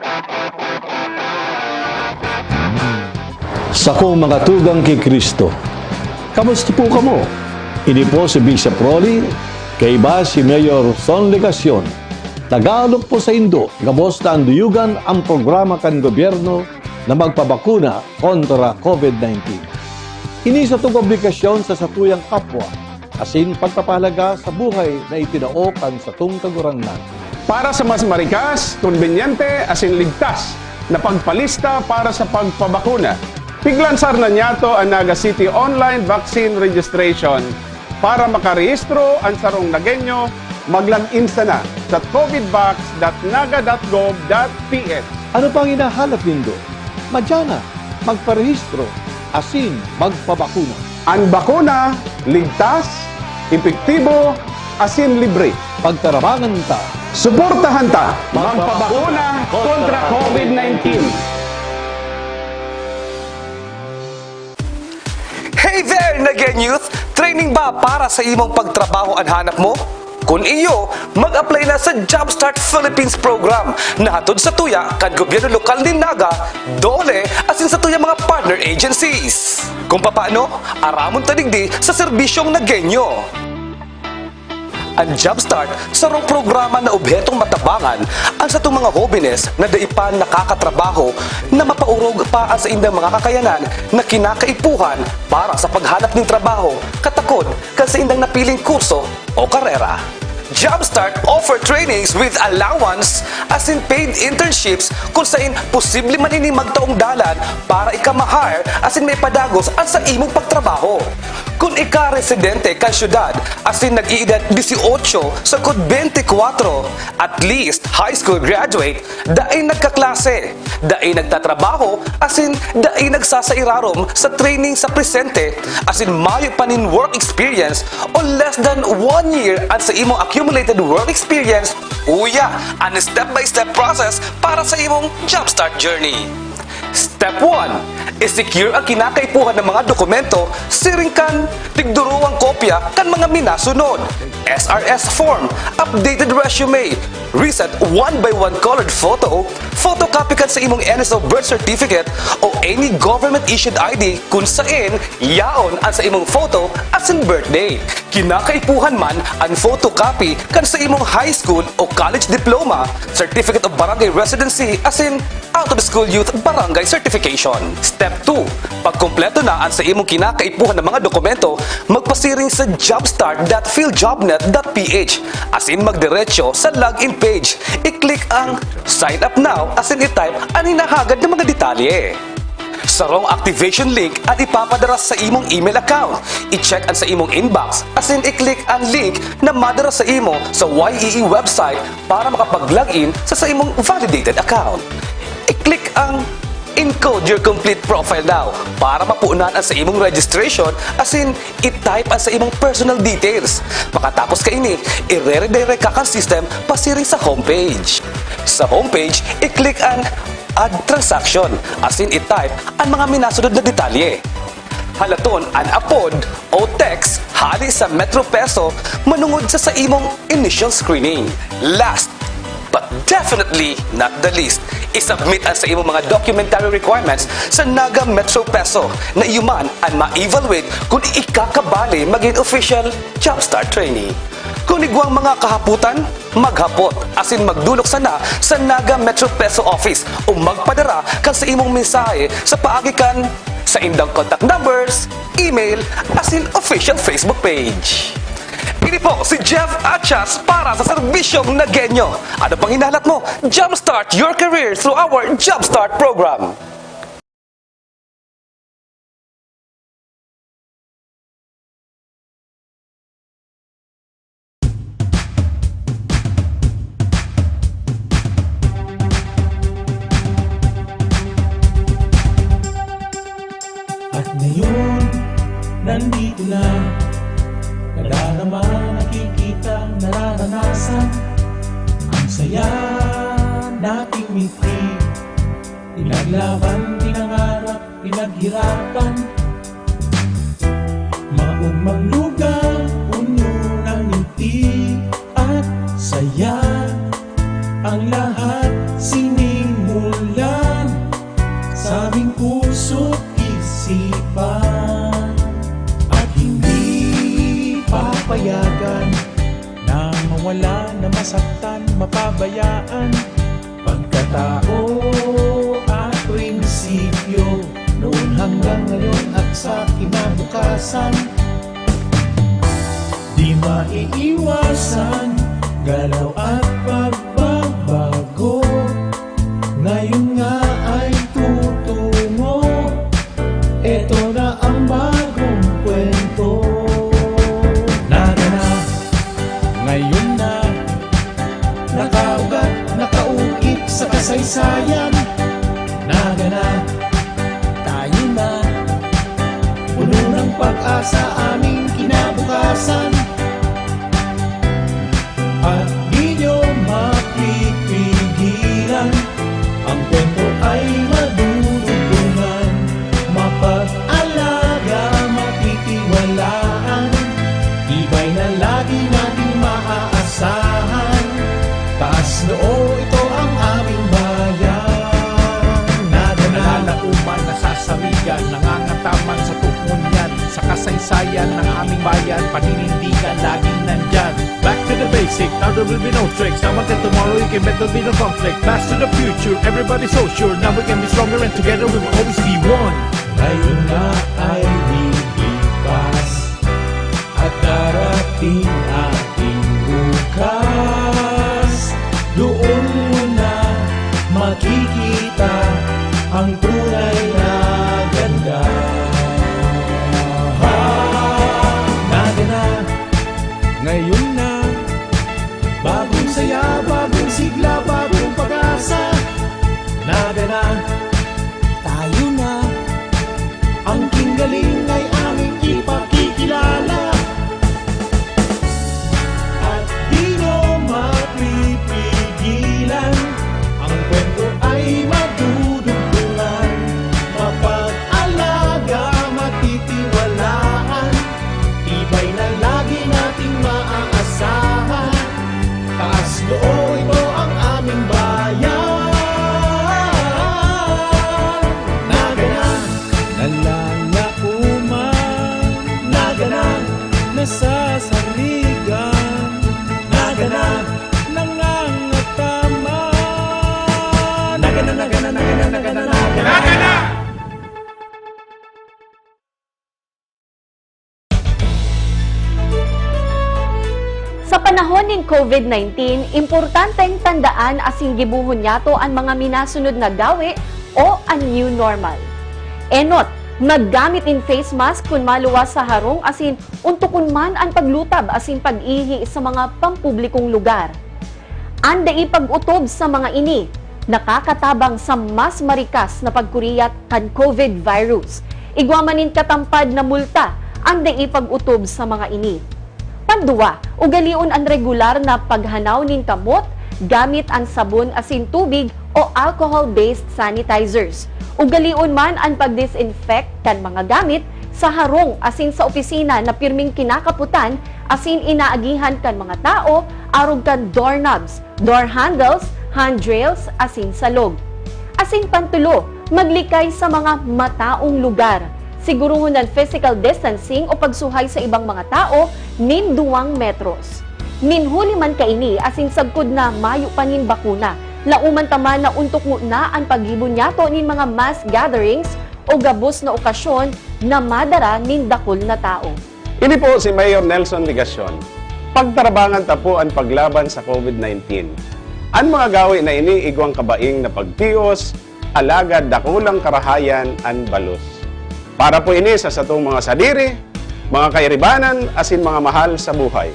Sa kong mga tugang kay Kristo, kamusta po kamo? Ini po si Bishop Rolly, kay iba si Mayor Son Legacion. Tagalog po sa Indo, gabos na anduyugan ang programa kan gobyerno na magpabakuna kontra COVID-19. Ini sa itong obligasyon sa satuyang kapwa, asin pagpapahalaga sa buhay na itinaokan sa itong kagurangnan. Para sa mas marikas, konbenyente, asin ligtas na pagpalista para sa pagpabakuna, piglansar na niyato ang Naga City Online Vaccine Registration para makarehistro ang sarong Nagenyo, maglaminsa na sa covidvax.naga.gov.ph. Ano pang hinahanap nindo? Madyana, magparehistro, asin magpabakuna. Ang bakuna, ligtas, epektibo, asin libre. Pagtarabangan ta, Suportahan ta, magpabakuna kontra COVID-19. Hey there, Nagain Youth! Training ba para sa imong pagtrabaho ang hanap mo? Kung iyo, mag-apply na sa Jumpstart Philippines program na hatod sa tuya kan gobyerno lokal ni Naga, DOLE, asin sa tuya mga partner agencies. Kung paano, aramon tadigdi sa serbisyong Nagenyo. Ang Jumpstart, sarong programa na obhetong matabangan ang sa itong mga hobines na daipan nakakatrabaho na mapaurog pa ang sa indang mga kakayanan na kinakaipuhan para sa paghanap ng trabaho, katakod kan sa indang napiling kurso o karera. Jumpstart offer trainings with allowance as in paid internships kung saan posible man ini magtaong dalan para ikamahire as in may padagos at sa imong pagtrabaho. Kung ika-residente kan syudad as in nag-iedad 18 sa kod 24, at least high school graduate, daay nagkaklase, daay nagtatrabaho, as in daay nagsasairarom sa training sa presente, as in mayo panin work experience o less than 1 year at sa imong accumulated work experience, uya, ang step-by-step process para sa imong Jumpstart journey. Step 1. I-secure ang kinakaipuhan ng mga dokumento, siringkan, tigduruang kopya kan mga minasunod. SRS form, updated resume, reset 1x1 colored photo, photocopy kan sa imong NSO birth certificate o any government-issued ID kung saan yaon ang sa imong photo as in birthday. Kinakaipuhan man ang photocopy kan sa imong high school o college diploma, certificate of barangay residency as in out of school youth barangay certification. Step 2. Pagkumpleto na ang sa imong kinakaipuhan ng mga dokumento, magpasiring sa jumpstart.philjobnet.ph as in magdiretso sa login page. I-click ang sign up now as in i-type ang hinahagad ng mga detalye. Sarong activation link at ipapadara sa imong email account. I-check ang sa imong inbox as in i-click ang link na madara sa imo sa YEE website para makapag-login sa imong validated account. I-click ang encode your complete profile now para mapuunan ang sa imong registration as in i-type ang sa imong personal details. Makatapos ka ini, i-redirect ka kang system pasiring sa homepage. Sa homepage, i-click ang add transaction as in i-type ang mga minasunod na detalye. Halaton ang apod o text hali sa Metro Peso manungod sa imong initial screening. Last but definitely not the least, isubmit ang sa imong mga documentary requirements sa Naga Metro Peso na iyuman ang ma-evaluate kung ikakabali maging official Jumpstart trainee. Kung igwang mga kahaputan, maghapot as in magdulok sana sa Naga Metro Peso office o magpadara kan sa imong mensahe sa paagikan sa indang contact numbers, email, as in official Facebook page. Ini po si Jeff Achas para sa serbisyong Nagenyo. Ano pang hinahalat mo? Jumpstart your career through our Jumpstart program. At ngayon, nandito na, nadarama, nakikita, nararanasan, ang saya nating ngiti, pinaglaban, pinangarap, pinaghirapan, maugmang lugar, puno ng ngiti at saya, ang lahat sining mo. isipan at hindi papayagan na mawala, na masaktan, mapabayaan. Pagkatao at prinsipyo noon hanggang ngayon at sa kinabukasan, di maiiwasan galaw at pagbabago. Ngayon nga ay tutungo, eto na ang bagong kwento. Naganap, ngayon na, nakaugat, nakauit sa kasaysayan. Naganap, tayo na, puno ng pag-asa aming kinabukasan. At di nyo mapipigilan, ang kwento ay madudugtungan, mapag-alaga, matitiwalaan, tibay na lagi nating maaasahan. Taas noo, ito ang aming bayan. Nalalauman, nasasarigan, nangangataman sa tukunyan, sa kasaysayan ng aming bayan, paninindigan laging nandyan. Back to the basic, now there will be no tricks. Now until tomorrow, you can bet there'll be no conflict. Fast to the future, everybody's so sure. Now we can be stronger and together we will always be one. Ngayon na ay lilipas at darating ating bukas. Doon mo na makikita ang tunay na ganda. Naganap, ngayon na, bagong saya, bagong sigla, bagong pag-asa. Naganap, tayo na, ang kinggaling ay aming ipakikilala. At di nyo mapipigilan, ang kwento ay madudugtungan, mapag-alaga, matitiwalaan, tibay na lagi nating maaasahan. Taas noo, ito ang aming bayan. Naganap, nalalauman, naganap, nasasarigan, naganap, nangangataman. Naganap, naganap, naganap, naganap, naganap. Sa panahon ng COVID-19, importanteng tandaan asing gibuhon yato ang mga minasunod na gawi o ang new normal. Enot, maggamit in face mask kung maluwas sa harong asin untukon man ang paglutab asin pag-ihi sa mga pampublikong lugar. Anda ipag-utob sa mga ini, nakakatabang sa mas marikas na pagkuriyat kan COVID virus. Igwamanin katampad na multa, anda ipag-utob sa mga ini. Panduwa, ugalion ang regular na paghanaw nin kamot gamit ang sabon asin tubig o alcohol-based sanitizers. Ugalion man ang pag-disinfect kan mga gamit sa harong asin sa opisina na pirming kinakaputan asin inaagihan kan mga tao arog kan doorknobs, door handles, handrails asin salog. Asin pantulo, maglikay sa mga mataong lugar. Siguruhon ng physical distancing o pagsuhay sa ibang mga tao nin 2 metros. Minhuli man kaini asin sagkod na mayo pa nin bakuna. Lauman taman na untok mo na ang paghibon yato nin mga mass gatherings o gabos na okasyon na madara nin dakol na tao. Ini po si Mayor Nelson Ligacion. Pagtarabangan ta po ang paglaban sa COVID-19. Ang mga gawi na ini igwang kabaing na pagtios, alagad dakulang karahayan an balos. Para po ini sa satong mga sadiri, mga kairibanan, asin mga mahal sa buhay.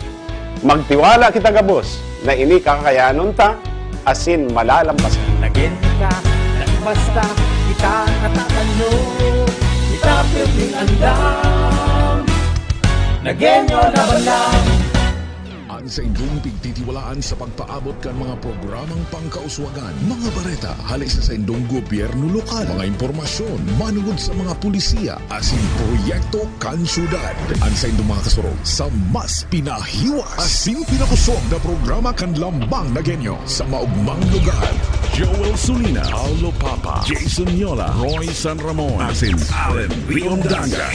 Magtiwala kita gabos na ini kakayanon ta, asin malalampasan. Nagin ka, basta kita natatano, kita piling andam. Nagenyo na balang. Ang sa indong pigtitiwalaan sa pagpaabot kan mga programang pangkauswagan, mga bareta, halik sa indong gobyerno lokal, mga impormasyon, manugod sa mga pulisiya, asin proyekto kan syudad. Ang sa indong mga kasurog sa mas pinahiwas, asin pinakusog na programa kan lambang na genyo sa maugmang lugar. Joel Sulina, Paulo Papa, Jason Yola, Roy San Ramon, asin Allen Riondaga.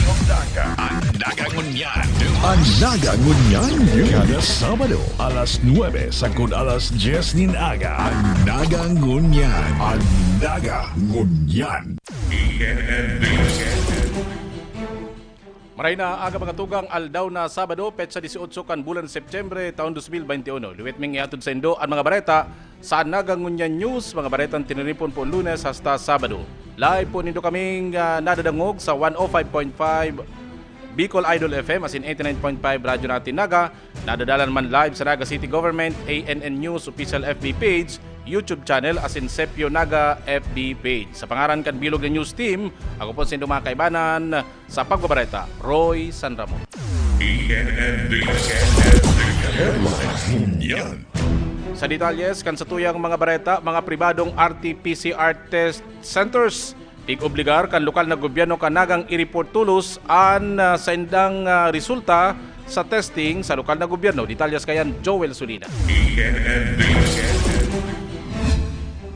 Ang Nagangunyan. Ang Nagangunyan. Kada Sabado, alas 9 sagud alas 10 nin aga. Ang Nagangunyan. Ang Nagangunyan. Maray na aga mga tugang aldaw na Sabado, petsa 18 kan bulan Setyembre taon 2021. Luwit ming ihatod sa Indo ang mga bareta sa Nagangunyan News, mga baretang tiniripon po Lunes hasta Sabado. Live po nindo kaming nadadangog sa 105.5 Bicol Idol FM as in 89.5 Radyo natin Naga. Nadadalan man live sa Naga City Government, ANN News official FB page, YouTube channel as in Sepio Naga FB page. Sa pangaran kan Bilog na News Team, ako po sa inyong mga kaibanan sa pagbabareta, Roy San Ramon. Sa detalyes kan sa tuyang mga bareta, mga pribadong RT-PCR test centers tig-obligar kan lokal na gobyerno kanagang i-report tulos an sa indang resulta sa testing sa lokal na gobyerno. Detalyes kayan Joel Sulina.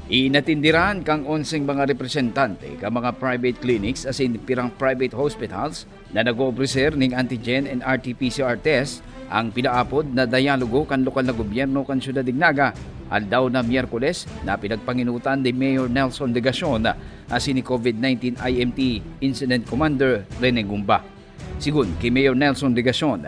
Inatindiran kang 11 mga representante ka mga private clinics as in pirang private hospitals na nag-o-officer ning antigen and RT-PCR test ang pinaapod na dialogo kan lokal na gobyerno kan Syudad Dignaga. Aldaw na Miyerkules na pinagpanginutan ni Mayor Nelson Legacion as in COVID-19 IMT Incident Commander Rene Gumba. Sigun kay Mayor Nelson Legacion,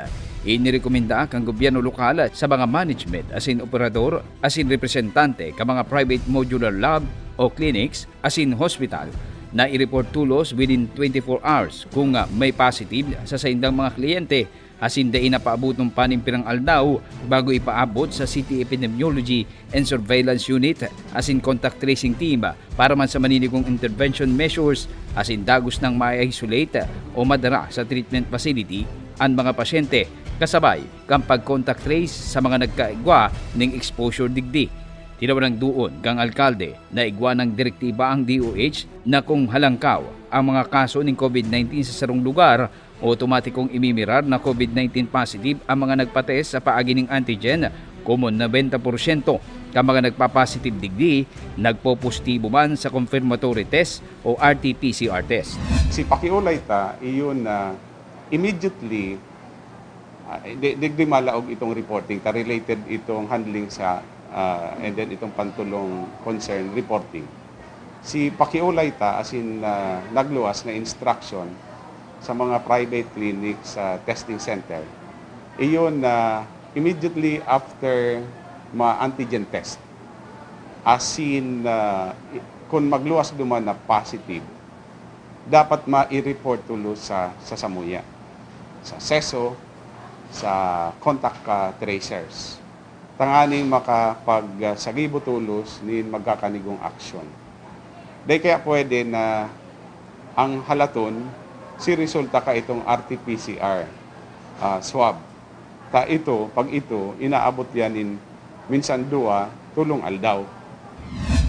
inirekomenda kang gobyerno lokal sa mga management as in operador, as in representante ka mga private modular lab o clinics as in hospital na i-report tulos within 24 hours kung may positive sa saindang mga kliyente as in day na paabot ng panimpirang aldaw bago ipaabot sa City Epidemiology and Surveillance Unit as in contact tracing team para man sa maninigong intervention measures as in dagos ng ma-isolate o madara sa treatment facility ang mga pasyente kasabay kang pag-contact trace sa mga nagkaigwa ng exposure digdi. Tinawanang doon kang alkalde na igwa ng direktiba ang DOH na kung halangkaw ang mga kaso ng COVID-19 sa sarong lugar, otomatikong imimirar na COVID-19 positive ang mga nagpatest sa paagi ng antigen, common na 20% ka mga nagpapositive digdi, nagpo-positibo man sa confirmatory test o RT-PCR test. Si Pakiulay ta, iyon na immediately digdi malaog itong reporting ta related itong handling sa and then itong pantulong concern reporting. Si Pakiulay ta as in nagluwas na instruction sa mga private clinic sa testing center. Iyon na immediately after ma-antigen test. As in kung magluwas duman na positive, dapat ma-i-report tulos sa Samuya, sa SESO, sa contact tracers. Tanganing makapagsagibo tulos ni magkakanigong aksyon. Dahil kaya pwede na ang halaton si resulta ka itong RT-PCR swab. Pag ito, inaabot yanin minsan dua, tulong aldaw.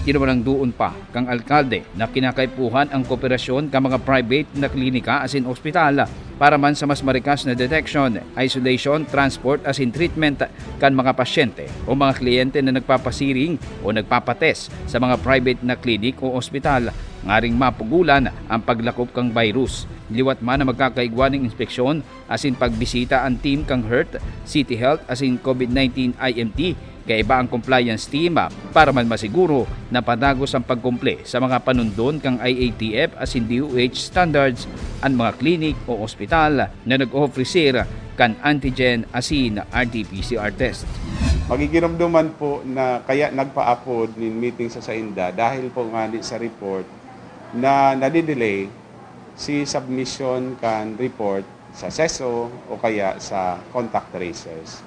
Tinawanang doon pa kang alkalde na kinakaipuhan ang kooperasyon ka mga private na klinika as in ospital para man sa mas marikas na detection, isolation, transport as in treatment kan mga pasyente o mga kliyente na nagpapasiring o nagpapatest sa mga private na klinik o ospital ngaring mapugulan ang paglakop kang virus. Liwat man na magkakaigwa ng inspeksyon as in pagbisita ang team kang HERT, City Health as in COVID-19 IMT kaya iba ang compliance team para man masiguro na padagos ang pagkumple sa mga panundon kang IATF as in DOH standards ang mga klinik o ospital na nag-officer kan antigen as in RT-PCR test. Magigiramdaman po na kaya nagpa-upload ng meeting sa Sainda dahil po nga sa report na nadidelay si submission kan report sa SESO o kaya sa contact tracers.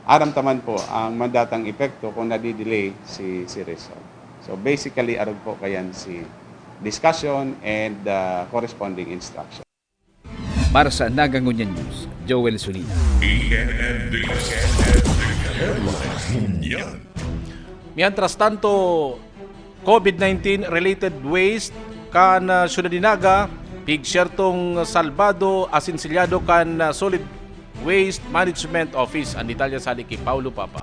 Aramtaman po ang mandatang epekto kung nadidelay si result. So basically, arog po kayan si discussion and corresponding instruction. Para sa Nagangunyan News, Joel Sulina. Mientras tanto, COVID-19 related waste kan Syudad Dinaga, pigsyertong salbado asinsilyado kan solid Waste Management Office. Ang detalya sa kay Paulo Papa.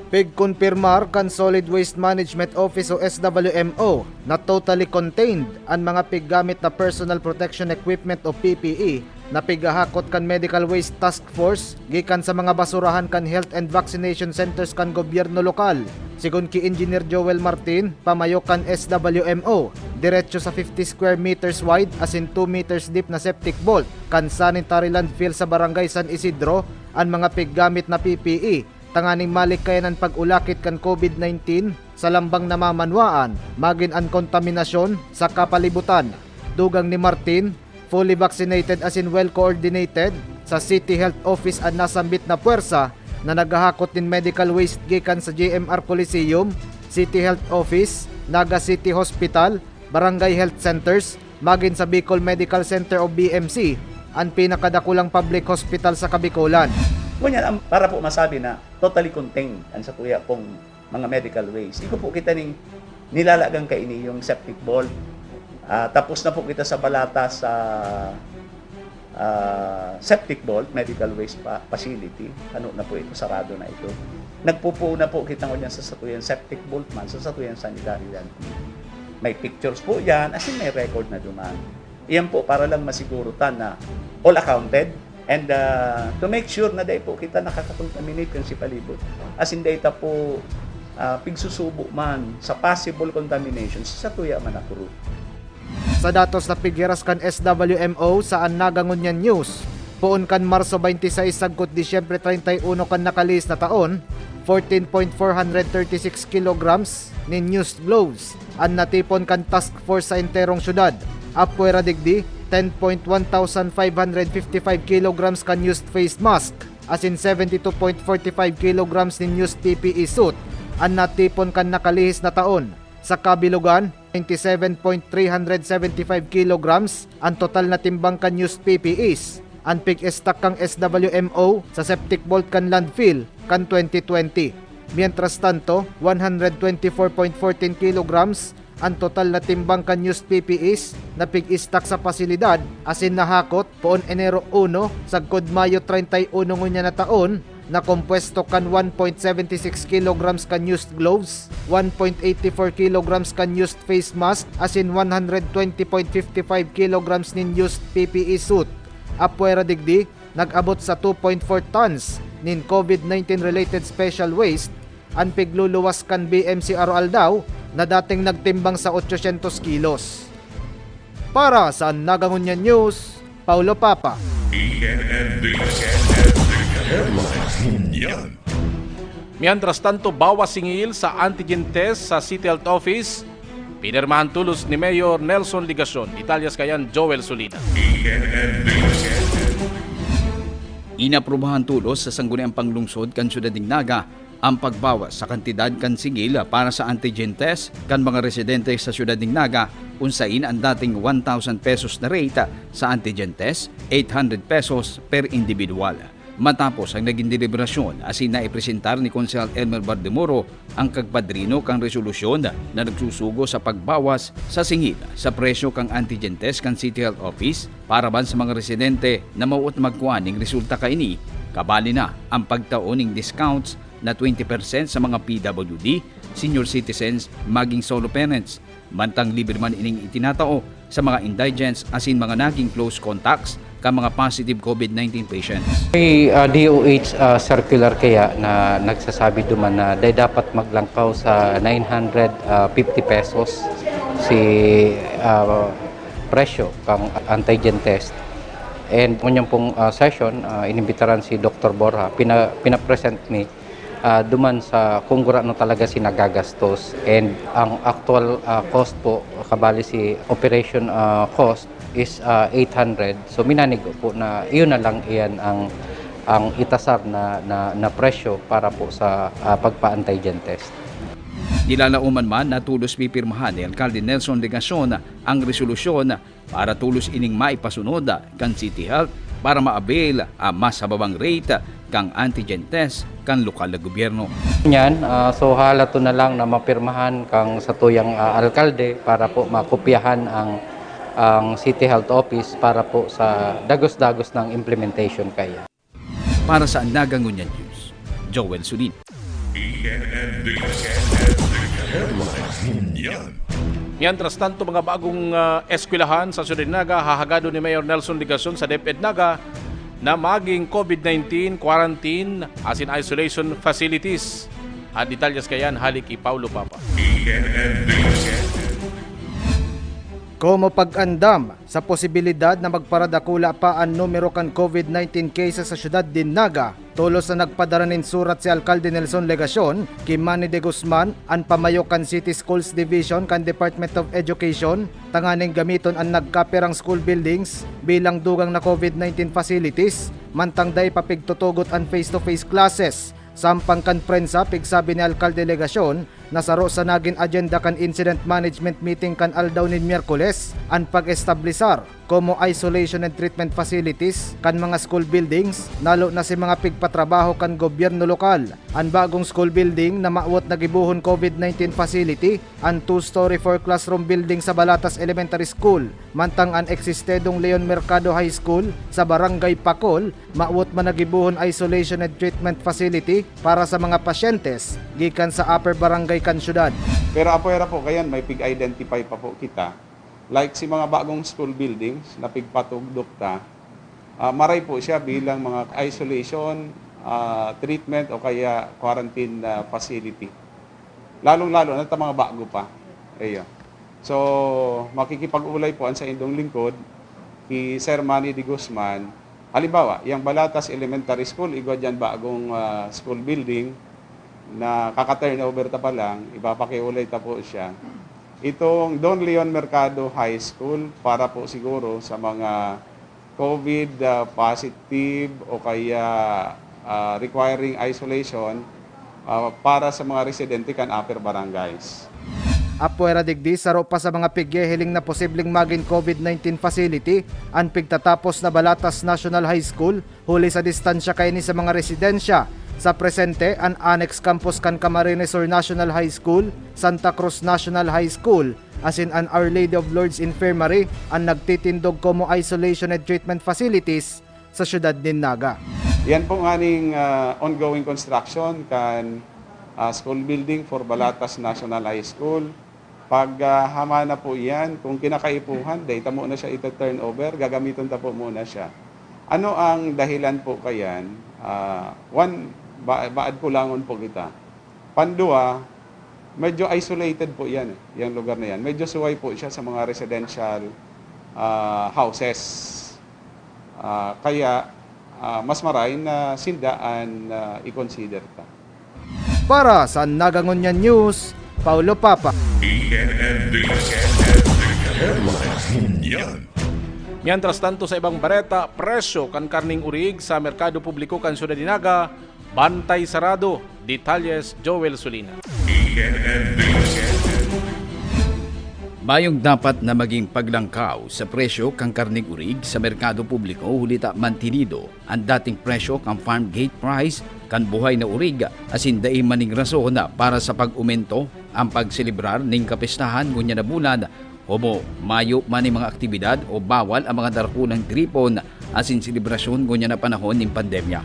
Pigkonfirmar kan Solid Waste Management Office o SWMO na totally contained ang mga piggamit na personal protection equipment o PPE na pigahakot kan Medical Waste Task Force gikan sa mga basurahan kan health and vaccination centers kan gobyerno lokal. Sigon ki Engineer Joel Martin, pamayo kan SWMO, diretso sa 50 square meters wide as in 2 meters deep na septic vault kan sanitary landfill sa barangay San Isidro ang mga piggamit na PPE tanganing malikayanan pag-ulakit kan COVID-19 sa lambang namamanwaan magin ang kontaminasyon sa kapalibutan. Dugang ni Martin, fully vaccinated as in well coordinated sa City Health Office ang nasambit na puwersa na naghahakot din medical waste gikan sa JMR Coliseum, City Health Office, Naga City Hospital, Barangay Health Centers, magin sa Bicol Medical Center o BMC, ang pinakadakulang public hospital sa Kabikulan. Ngunyan, para po masabi na totally contained ang sa kuya pong mga medical waste. Iko po kita ning nilalagang kaini yung septic vault. Tapos na po kita sa balata sa septic vault, medical waste facility. Ano na po ito, sarado na ito. Nagpupo na po kita ngunyan sa satuyan septic vault man, sa satuyan sanitary landfill. May pictures po yan, as in may record na duman. Iyan po para lang masigurutan na all accounted. And to make sure na dahil po kita nakakakontaminate kan si palibot. As in data po, pigsusubo man sa possible contamination sa tuya man akuro. Sa datos na pigiras kan SWMO saan nagangunyan news, poon kan Marso 26 sagkot Disyembre 31 kan nakalis na taon, 14.436 kilograms ni used gloves ang natipon kan task force sa enterong syudad. Apwera digdi, 10.1555 kilograms kan used face mask, as in 72.45 kilograms ni used PPE suit, ang natipon kan nakalihis na taon. Sa kabilugan, 27.375 kilograms ang total na timbang kan used PPEs. Ang pig-stock kang SWMO sa septic vault kan landfill kan 2020. Mientras tanto, 124.14 kilograms ang total na timbang kan used PPEs na pig-stock sa pasilidad asin nahakot poon Enero 1 sagkod Mayo 31 ngunya na taon na kompwesto kan 1.76 kilograms kan used gloves, 1.84 kilograms kan used face mask asin 120.55 kilograms nin used PPE suit. Apwera digdi nag-abot sa 2.4 tons nin COVID-19 related special waste ang pigluluwas kan BMC Aroal daw na dating nagtimbang sa 800 kilos. Para sa Nagangunyan News, Paulo Papa. Mientras tanto, bawas singil sa antigen test sa City Health Office, pinirmahan tulos ni Mayor Nelson Ligacion. Detalles kayan Joel Solina. Inaprubahan tulos sa sangguniang panglungsod kan Syudad ng Naga ang pagbawas sa kantidad kan sigil para sa antigen test kan mga residente sa Syudad ng Naga unsain ang dating 1,000 pesos na rate sa antigen test, 800 pesos per individual. Matapos ang naging deliberasyon, asin na ipresentar ni Konsehal Elmer Bardemoro ang kagpadrino kang resolusyon na nagsusugo sa pagbawas sa singil sa presyo kang antigen test kan City Health Office para ban sa mga residente na mauot magkuhaning resulta kaini. Kabali na ang pagtaoning discounts na 20% sa mga PWD, senior citizens, maging solo parents. Mantang libre man ining itinatao sa mga indigents asin mga naging close contacts ka mga positive COVID-19 patients. May DOH circular kaya na nagsasabi duman na dapat maglangkaw sa 950 pesos si presyo kang antigen test. And kunyang pong session, inimbitaran si Dr. Borja, pinapresent ni duman sa kung no talaga si nagagastos. And ang actual cost po, kabali si operation cost is 800. So minanigo po na iyon na lang iyan ang itasar na presyo para po sa pagpa-antigen test. Nilalauman man na tulos pipirmahan ni Alcalde Nelson Ligacion ang resolusyon para tulos ining maipasunod kan City Health para ma-avail ang mas hababang rate kang antigen test kan lokal na gobyerno. Yan, so halato na lang na mapirmahan kang satuyang alkalde para po makopyahan ang City Health Office para po sa dagos-dagos ng implementation kaya. Para sa Nagangunyan News, Joel Solina. Mientras tanto, mga bagong eskwelahan sa Ciudad Naga, hahagado ni Mayor Nelson Ligacion sa DepEd Naga na maging COVID-19 quarantine as in isolation facilities. At detalyas kayan, halik i Paulo Papa. Como pag-andam sa posibilidad na magparadakula pa ang numero kan COVID-19 cases sa syudad din Naga, tulos na nagpadaranin surat si Alcalde Nelson Ligacion kay Manny de Guzman ang Pamayokan City Schools Division kan Department of Education tanganing gamiton ang nagkapirang school buildings bilang dugang na COVID-19 facilities mantang day papigtutugot ang face-to-face classes. Sampang kan prensa, pigsabi ni Alcalde Ligacion, nasaro sa naging agenda kan incident management meeting kan aldaw ni Miyerkules ang pag-establisar como isolation and treatment facilities kan mga school buildings nalo na si mga pigpatrabaho kan gobyerno lokal. Ang bagong school building na maawat na gibuhon COVID-19 facility ang 2-story 4-classroom building sa Balatas Elementary School mantang ang eksistedong Leon Mercado High School sa Barangay Pacol maawat man nagibuhon isolation and treatment facility para sa mga pasyentes gikan sa Upper Barangay kan syudad. Pero apoyara po kayan, may pig-identify pa po kita. Like si mga bagong school buildings na pigpatugdok ta, maray po siya bilang mga isolation, treatment o kaya quarantine facility. Lalong-lalo na mga bago pa. Ayo. So, makikipag-ulay po ang sa indong lingkod kay Sir Manny de Guzman. Halimbawa, yung Balatas Elementary School, igwa dyan bagong school building na kaka-turnover ta pa lang, ipapakiulay ta po siya. Itong Don Leon Mercado High School para po siguro sa mga COVID positive o kaya requiring isolation para sa mga residente kan upper barangays. Apuera digdi saro pa sa mga pigyehiling na posibleng maging COVID-19 facility ang pigtatapos na Balatas National High School huli sa distansya kayni sa mga residensya. Sa presente, ang annex campus kan Camarines Sur National High School, Santa Cruz National High School, as in an Our Lady of Lourdes Infirmary, ang nagtitindog como isolation and treatment facilities sa syudad din Naga. Yan po aning ongoing construction kan school building for Balatas National High School. Pag hama na po yan, kung kinakaipuhan, data mo na siya ito-turnover, gagamitin ta po muna siya. Ano ang dahilan po kayan? One, baad kulangon po kita. Pandua, medyo isolated po yan, yung lugar na yan. Medyo suway po siya sa mga residential houses. Kaya, mas maray na sindaan i-consider ta. Para sa Nagangunyan News, Paulo Papa. Mientras tanto sa ibang bareta, presyo kan karning urig sa merkado publiko kan Ciudad Naga, bantay sarado. Detalles Joel Sulina. Mayong dapat na maging paglangkaw sa presyo kang karning urig sa merkado publiko hulita mantinido ang dating presyo kang farm gate price kan buhay na urig asin dai maning rason na para sa pag-umento ang pagselebrar ning kapistahan ngunya na bulan homo mayo man mga aktibidad o bawal ang mga darkunang tripon asin selebrasyon ngunya na panahon ning pandemya.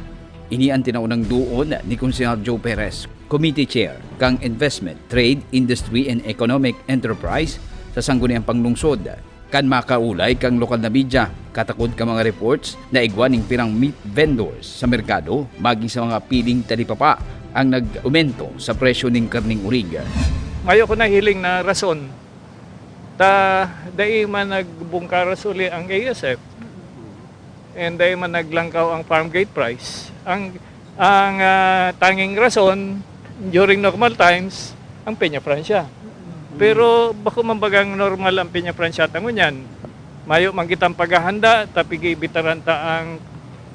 Ini ang tinaunang duon ni Konsehal Joe Perez, Committee Chair kang Investment, Trade, Industry and Economic Enterprise sa sangguniang panglungsod. Kan makaulay kang lokal na media, katakod ka mga reports na igwaning pirang meat vendors sa merkado maging sa mga piling talipapa ang nag-aumento sa presyo ng karning urig. Mayo ko na hiling na rason ta dai man nagbungkaras uli ang ASF and dai man naglangkaw ang farm gate price. Ang tanging rason during normal times ang Peña Francia. Pero bako mambagang normal ang Peña Francia tangon yan. Mayo mangitang paghahanda tapi gibitaran ta ang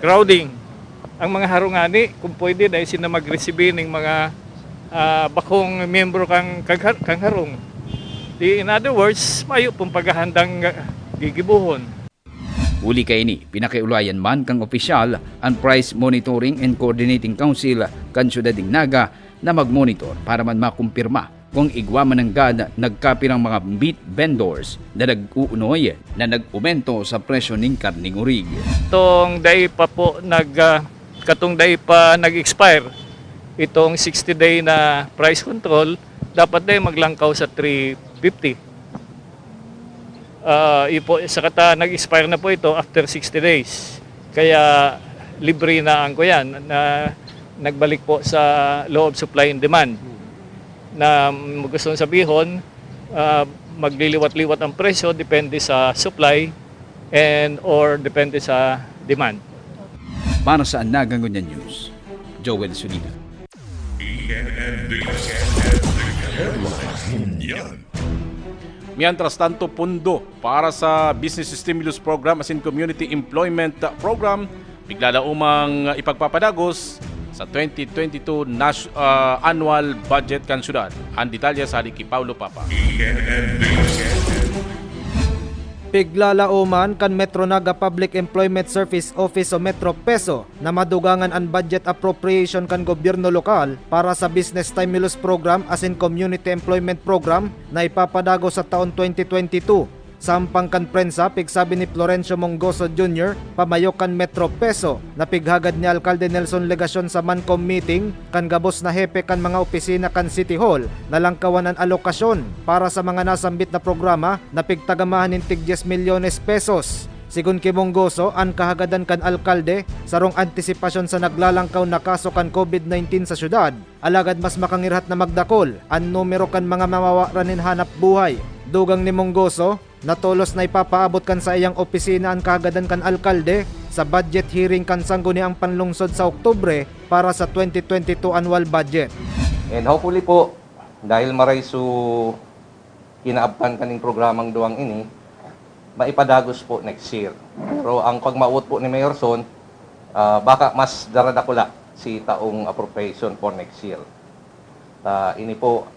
crowding. Ang mga harungani kung pwede dahil sina mag-receive ng mga bakong membro kang harong. In other words, mayo pong paghahandang gigibuhon. Uli kay ni, pinakiulayan man kang opisyal ang Price Monitoring and Coordinating Council kan Ciudad Naga na mag-monitor para man makumpirma kung igwa man ang gana nagkapirang mga meat vendors na nag-uunoy na nag-umento sa presyo ng karning urig. Katong day pa nag-expire itong 60-day na price control, dapat din maglangkaw sa 350. Nag-expire na po ito after 60 days. Kaya libre na ang kuyan na nagbalik po sa law of supply and demand. Na gusto sabihin, magliliwat-liwat ang presyo depende sa supply and or depende sa demand. Para sa Nagangunyan News, Joel Sulina. Mientras tanto, pundo para sa Business Stimulus Program as in Community Employment Program, bigla na umang ipagpapadagos sa 2022 annual budget kan syudad. Ang detalye sa Haliki Paulo Papa. Piglalauman kan Metro Naga Public Employment Service Office o Metro PESO na madugangan ang budget appropriation kan gobyerno lokal para sa Business Stimulus Program as in Community Employment Program na ipapadago sa taon 2022. Sampang kan prensa, pigsabi ni Florencio Mongoso Jr., pamayok kan Metro PESO na pighagad ni Alcalde Nelson Legacion sa Mancom meeting kan gabos na hepe kan mga opisina kan City Hall na langkawan ang alokasyon para sa mga nasambit na programa na pigtagamahan ng tig 10 milyones pesos. Sigun kay Mongoso, ang kahagadan kan alkalde sarong antisipasyon sa naglalangkaw na kaso kan COVID-19 sa syudad, alagad mas makangirhat na magdakol ang numero kan mga mawawaranin hanap buhay. Dugang ni Mongoso, natolos na ipapaabot kan sa iyang opisina ang kahagadan kan alkalde sa budget hearing kan sangguniang panlungsod sa Oktubre para sa 2022 annual budget. And hopefully po, dahil maray su kinaabtan kaning programang duwang ini, maipadagos po next year. Pero ang pagmauot po ni Mayor Son, baka mas daradakula si taong appropriation for next year. Ini po,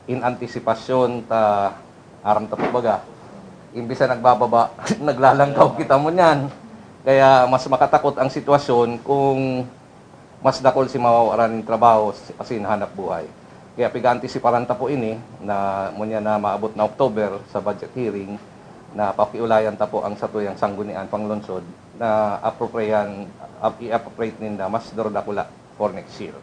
in anticipasyon aram ta po baga, imbisa nagbababa, naglalangkaw kita mo niyan. Kaya mas makatakot ang sitwasyon kung mas dakol si mawawaran ng trabaho asin hanap buhay. Kaya piga-antisiparan ta po ini na munya na maabot na October sa budget hearing na pakiulayan ta po ang satuyang sanggunian panglungsod na i-appropriate ninda mas daradakula for next year.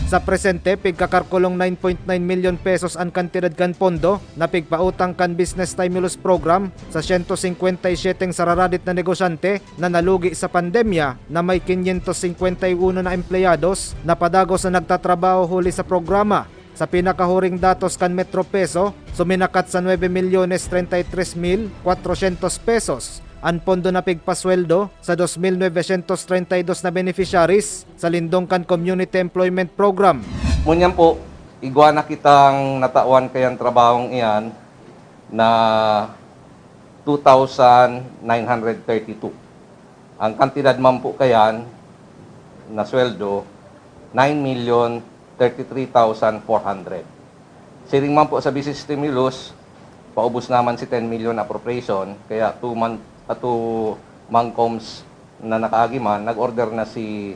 Sa presente, pigkakarkulong 9.9 million pesos ang kantidad kan pondo na pigpautang kan Business Stimulus Program sa 157 sararadit na negosyante na nalugi sa pandemya na may 551 na empleyados na padagos na nagtatrabaho huli sa programa. Sa pinakahuring datos kan Metro Peso, suminakat sa 9,033,400 pesos ang pondo na pigpasweldo sa 2,932 na beneficiaries sa Lindongkan Community Employment Program. Munyan po, igwa na kitang natawan kayang trabahong iyan na 2,932. Ang kantidad man po kayan na sweldo, 9,033,400. Siring man po sa business stimulus, paubos naman si 10 million appropriation, kaya 2 Mangcoms na nakaagiman, nag-order na si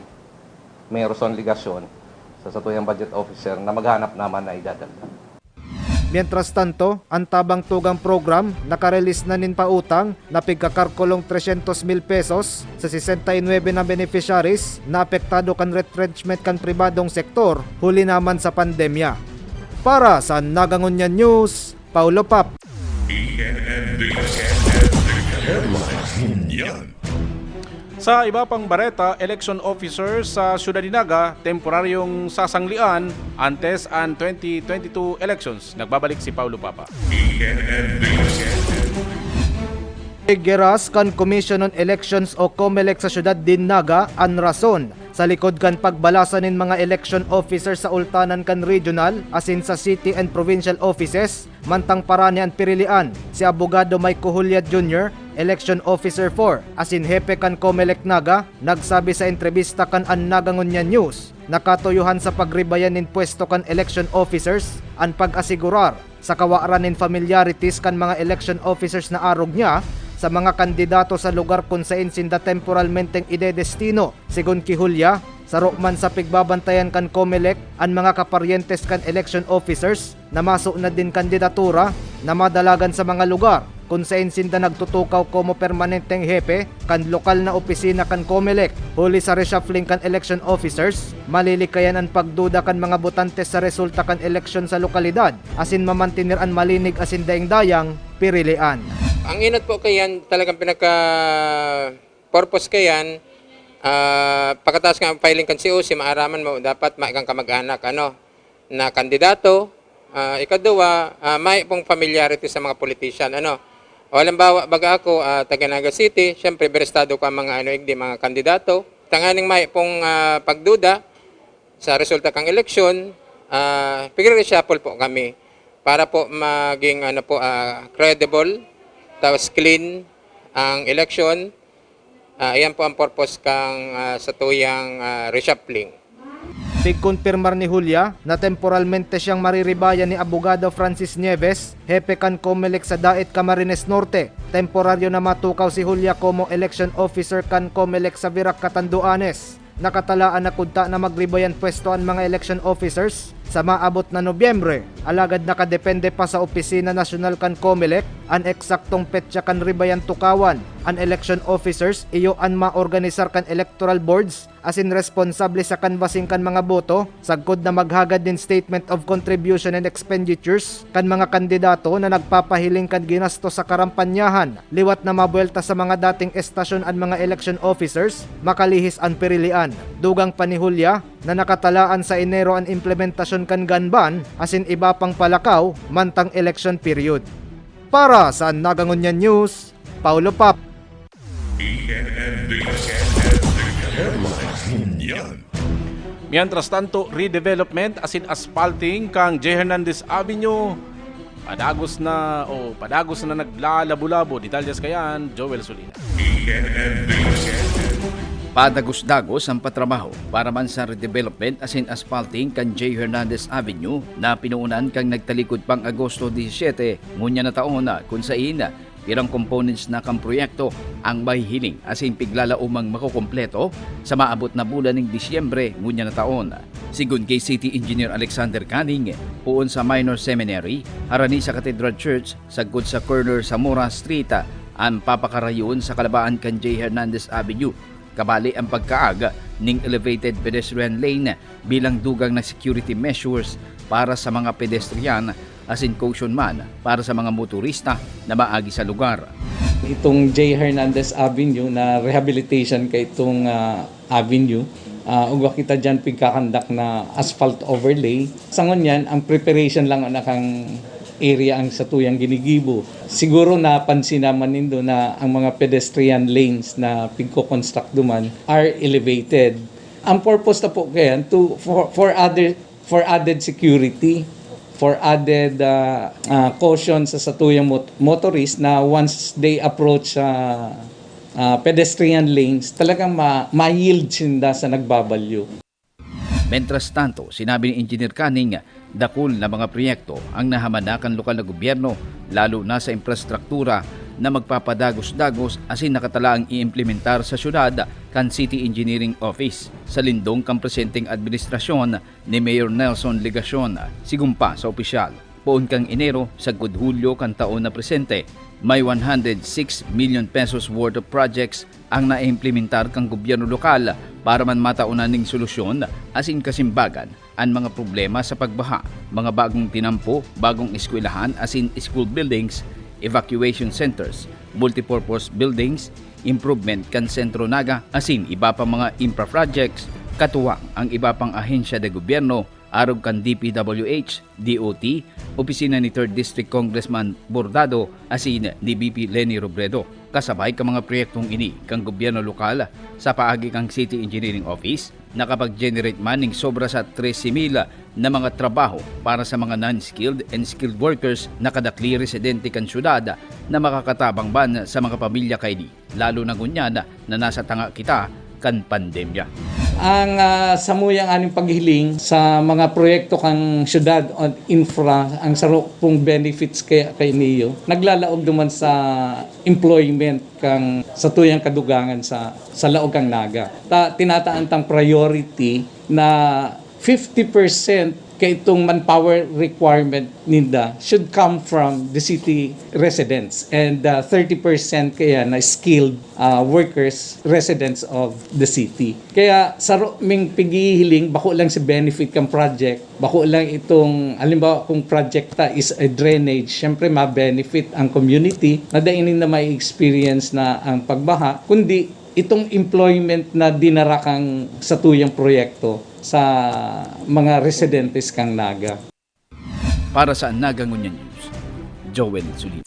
Mayor Son Legacion sa satuyang budget officer na maghanap naman na idadagdag. Mientras tanto, ang tabang tugang program nakarelease na nin pautang na pigkakarkulong 300,000 pesos sa 69 na beneficiaries na apektado kan retrenchment kan pribadong sektor huli naman sa pandemya. Para sa Nagangunyan News, Paulo Pap. Sa iba pang bareta, election officer sa Ciudad Dinaga, temporaryong sasanglian antes ang 2022 elections. Nagbabalik si Paulo Papa. Geras kan Commission on Elections o COMELEC sa Ciudad Dinaga ang rason sa likod kan pagbalasan ng mga election officers sa ultanan kan regional asin sa city and provincial offices mantang parani ang pirilian si Abogado Mike Cujuliat Jr., Election Officer 4 asin hepe kan COMELEC Naga, nagsabi sa entrevista kan ang Nagangunyan News nakatuyuhan sa pagribayan ng pwesto kan election officers ang pag-asigurar sa kawaaran ng familiarities kan mga election officers na arog niya sa mga kandidato sa lugar kung saan sinda temporalmenteng idedestino. Sigun Kihulya, sa rokman sa pigbabantayan kan COMELEC ang mga kaparyentes kan election officers na masuk na din kandidatura na madalagan sa mga lugar kung sa sinda nagtutukaw como permanenteng hepe kan lokal na opisina kan COMELEC huli sa reshuffling kan election officers, malilikayan ang pagduda kan mga botante sa resulta kan eleksyon sa lokalidad asin mamantinir ang malinig asin daing-dayang pirilian. Ang inot po kayan talagang pinaka-purpose kayan pagkatapos nga filing kan COC maaraman mo dapat maigang kamag-anak na kandidato. Ikaduwa, may pong familiarity sa mga politician. Halimbawa, baga ako, taga Naga City, syempre, berestado ko ang mga, mga kandidato. Tanganing may pong pagduda sa resulta kang eleksyon, pigre-reshuffle po kami para po maging credible, tapos clean ang eleksyon. Ayan po ang purpose kang sa tuyang reshuffling. Pigkonfirmar ni Julia na temporalmente siyang mariribayan ni Abogado Francis Nieves, hepe kan COMELEC sa Daet Camarines Norte. Temporaryo na matukaw si Julia como election officer kan COMELEC sa Virac, Catanduanes. Nakatalaan na kudta na magribayan pwesto ang mga election officers sa maabot na Nobyembre. Alagad nakadepende pa sa Opisina Nasyonal kan COMELEC ang eksaktong petsa kan ribayan tukawan. Ang election officers iyo ang maorganisar kan electoral boards asin responsable sa canvassing kan mga boto, sagkod na maghagad din statement of contribution and expenditures kan mga kandidato na nagpapahiling kan ginasto sa karampanyahan. Liwat na mabuelta sa mga dating estasyon ang mga election officers, makalihis ang pirilian. Dugang pa ni Julia na nakatalaan sa Enero ang implementasyon kan ganban asin iba pang palakaw mantang election period. Para sa Nagangunyan News, Paulo Pap. Mientras tanto, redevelopment asin asphalting kang J. Hernandez Avenue padagos na naglalabo-labo. Detalyas kayan, Joel Solina. Padagos-dagos ang patrabaho para man sa redevelopment asin asphalting kan J. Hernandez Avenue na pinuunan kang nagtalikod pang Agosto 17 ngunya na taon na kung saan pirang components na kang proyekto ang mahihiling asin piglalaumang makukompleto sa maabot na bulan ng Disyembre ngunya na taon. Sigun kay City Engineer Alexander Canning, puon sa Minor Seminary, harani sa Cathedral Church, sagkod sa corner sa Mora Street, ang papakarayon sa kalabaan kan J. Hernandez Avenue. Kabali ang pagkaaga ng elevated pedestrian lane bilang dugang na security measures para sa mga pedestrian asin caution man para sa mga motorista na maagi sa lugar. Itong J. Hernandez Avenue na rehabilitation kay itong avenue, ugwa kita dyan pagkakandak na asphalt overlay. Sa ngunyan, ang preparation lang na kang area ang sa tuyang ginigibo. Siguro napansin naman nindo na ang mga pedestrian lanes na pigko-construct duman are elevated. Ang purpose na po kaya for added security, for added caution sa tuyang motorist na once they approach pedestrian lanes, talagang ma-yield sinda sa nagbabalyo. Mentras tanto, sinabi ni Engineer Canning, dakul na mga proyekto ang nahamanakan lokal na gobyerno, lalo na sa infrastruktura na magpapadagos-dagos asin nakatalaang i-implementar sa syudad kan City Engineering Office sa lindong kang presenteng administrasyon ni Mayor Nelson Legacion. Sigumpa sa opisyal, poon kang Enero sa Hulyo kan taon na presente, may 106 million pesos worth of projects ang na-implementar kang gobyerno lokal para man mataunan ning solusyon asin kasimbagan ang mga problema sa pagbaha, mga bagong tinampo, bagong eskwelahan asin school buildings, evacuation centers, multipurpose buildings, improvement kan Sentro Naga asin iba pa mga infra projects, katuwang ang iba pang ahensya de gobyerno arog kan DPWH, DOT, opisina ni 3rd District Congressman Bordado asin ni BP Lenny Robredo. Kasabay ka mga proyektong ini kang gobyerno lokal sa paagi kang City Engineering Office nakapag-generate man ng sobra sa 13,000 na mga trabaho para sa mga non-skilled and skilled workers na kadakli residente kan syudad na makakatabang ban sa mga pamilya kay lalo na gunya na nasa tanga kita kan pandemya. Ang samuyang aning paghiling sa mga proyekto kang syudad on infra, ang sarok pong benefits kay niyo, naglalaog naman sa employment kang sa tuyang kadugangan sa laog kang Naga. Tinataan tang priority na 50% kaya itong manpower requirement ninda should come from the city residents and 30% kaya na skilled workers, residents of the city. Kaya sa ming pigihiling, bako lang si benefit kang project, bako lang itong, halimbawa kung projecta is a drainage, syempre ma-benefit ang community na dainin na may experience na ang pagbaha, kundi itong employment na dinarakang sa tuyang proyekto sa mga residentes kang Naga. Para sa Naga Ngunyan News, Joel Sulit.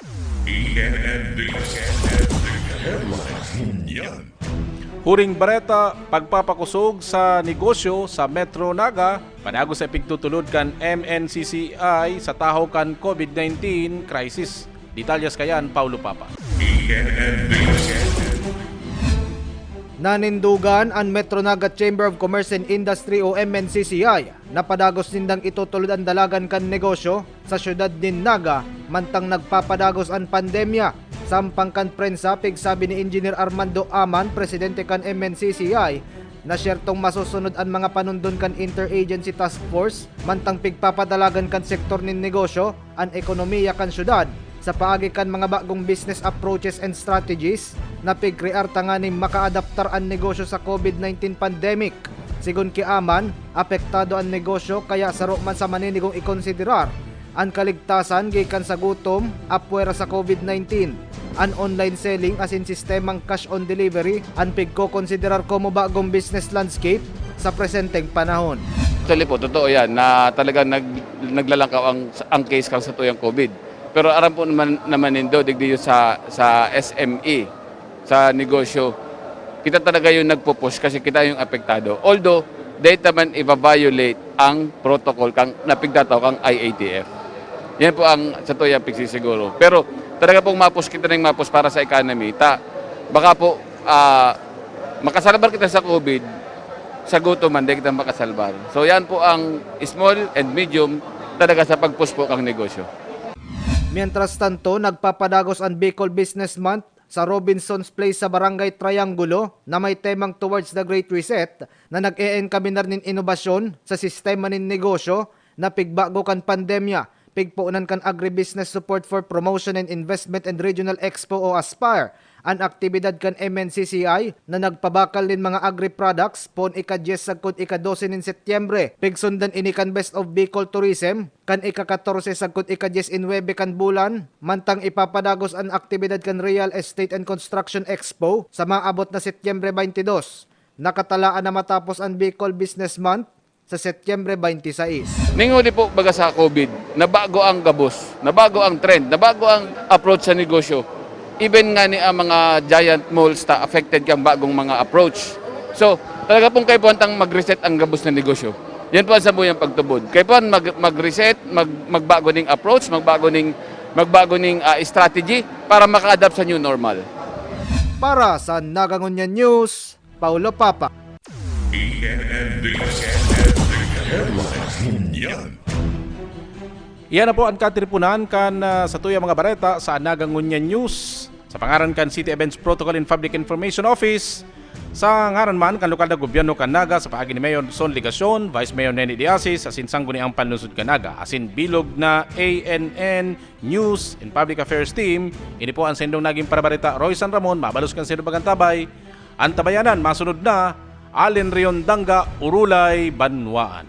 Huring Bareta, pagpapakusog sa negosyo sa Metro Naga, panago sa epigtutulod kan MNCCI sa tahaw kan COVID-19 crisis. Detalyas kayan, Paulo Papa. Nanindugan ang Metro Naga Chamber of Commerce and Industry o MNCCI na padagos nindang itutulod ang dalagan kan negosyo sa syudad din Naga mantang nagpapadagos ang pandemya. Sampang kan prensa, pigsabi ni Engineer Armando Aman, presidente kan MNCCI, na syertong masusunod ang mga panundon kan Interagency Task Force mantang pigpapadalagan kan sektor nin negosyo ang ekonomiya kan syudad sa paagi kan mga bagong business approaches and strategies na pigkrear tanganing makaadaptar ang negosyo sa COVID-19 pandemic. Sigun ki Aman, apektado ang negosyo kaya saro man sa maninigong ikonsiderar ang kaligtasan gikan sa gutom apwera sa COVID-19. Ang online selling as in sistemang cash on delivery ang pigko-konsiderar como bagong business landscape sa presenteng panahon. Actually po, totoo yan na talagang naglalangkaw ang case kang sa tuyang COVID. Pero aram po naman nindo, digdi sa SME, sa negosyo, kita talaga yung nagpo-push kasi kita yung apektado. Although, data man i-violate ang protocol kang napigdataw kang IATF. Yan po ang sa tuyang siguro. Pero talaga pong mapos kita ng mapos para sa economy. Baka po makasalbar kita sa COVID, sa gutom man, di kita makasalbar. So yan po ang small and medium talaga sa pag-push po ang negosyo. Mientras tanto, nagpapadagos ang Bicol Business Month sa Robinson's Place sa Barangay Triangulo na may temang Towards the Great Reset na nag-e-encaminar nin inobasyon sa sistema nin negosyo na pigbago kan pandemya, pigpuunan kan Agribusiness Support for Promotion and Investment and Regional Expo o ASPIRE, ang aktibidad kan MNCCI na nagpabakal din mga agri-products pon ika-10 sagkod ika-12 nin Setyembre. Pigsundan ini kan Best of Bicol Tourism kan ika-14 sagkod ika-10 in Webe kan bulan, mantang ipapadagos ang aktibidad kan Real Estate and Construction Expo sa maabot na Setyembre 22. Nakatalaan na matapos ang Bicol Business Month sa Setyembre 26. Ninguli po baga sa COVID, nabago ang gabos, nabago ang trend, nabago ang approach sa negosyo. Even nga ni ang mga giant malls ta affected kang bagong mga approach. So, talaga pong kayo po antang mag-reset ang gabos ng negosyo. Yan po ang sabuyang pagtubod. Kayo po mag-reset, magbago ning approach, magbago ning strategy para maka-adapt sa new normal. Para sa Naga Ngunyan News, Paulo Papa. Iyan na po ang katripunan kan sa tuyang mga bareta sa Naga Ngunyan News. Sa pangaran kan City Events Protocol and Public Information Office, sa ngaran man kan lokal na gobyerno kan Naga sa paagi ni Mayor Son Ligacion, Vice Mayor Nenny Diasis, asin sangguni ang panlusod kan Naga, asin bilog na ANN News and Public Affairs Team. Ini po ang sendong naging parabareta Roy San Ramon, mabalos kan sendong bagantabay. Ang tabayanan, masunod na Allen Riondanga, Urulay, Banwaan.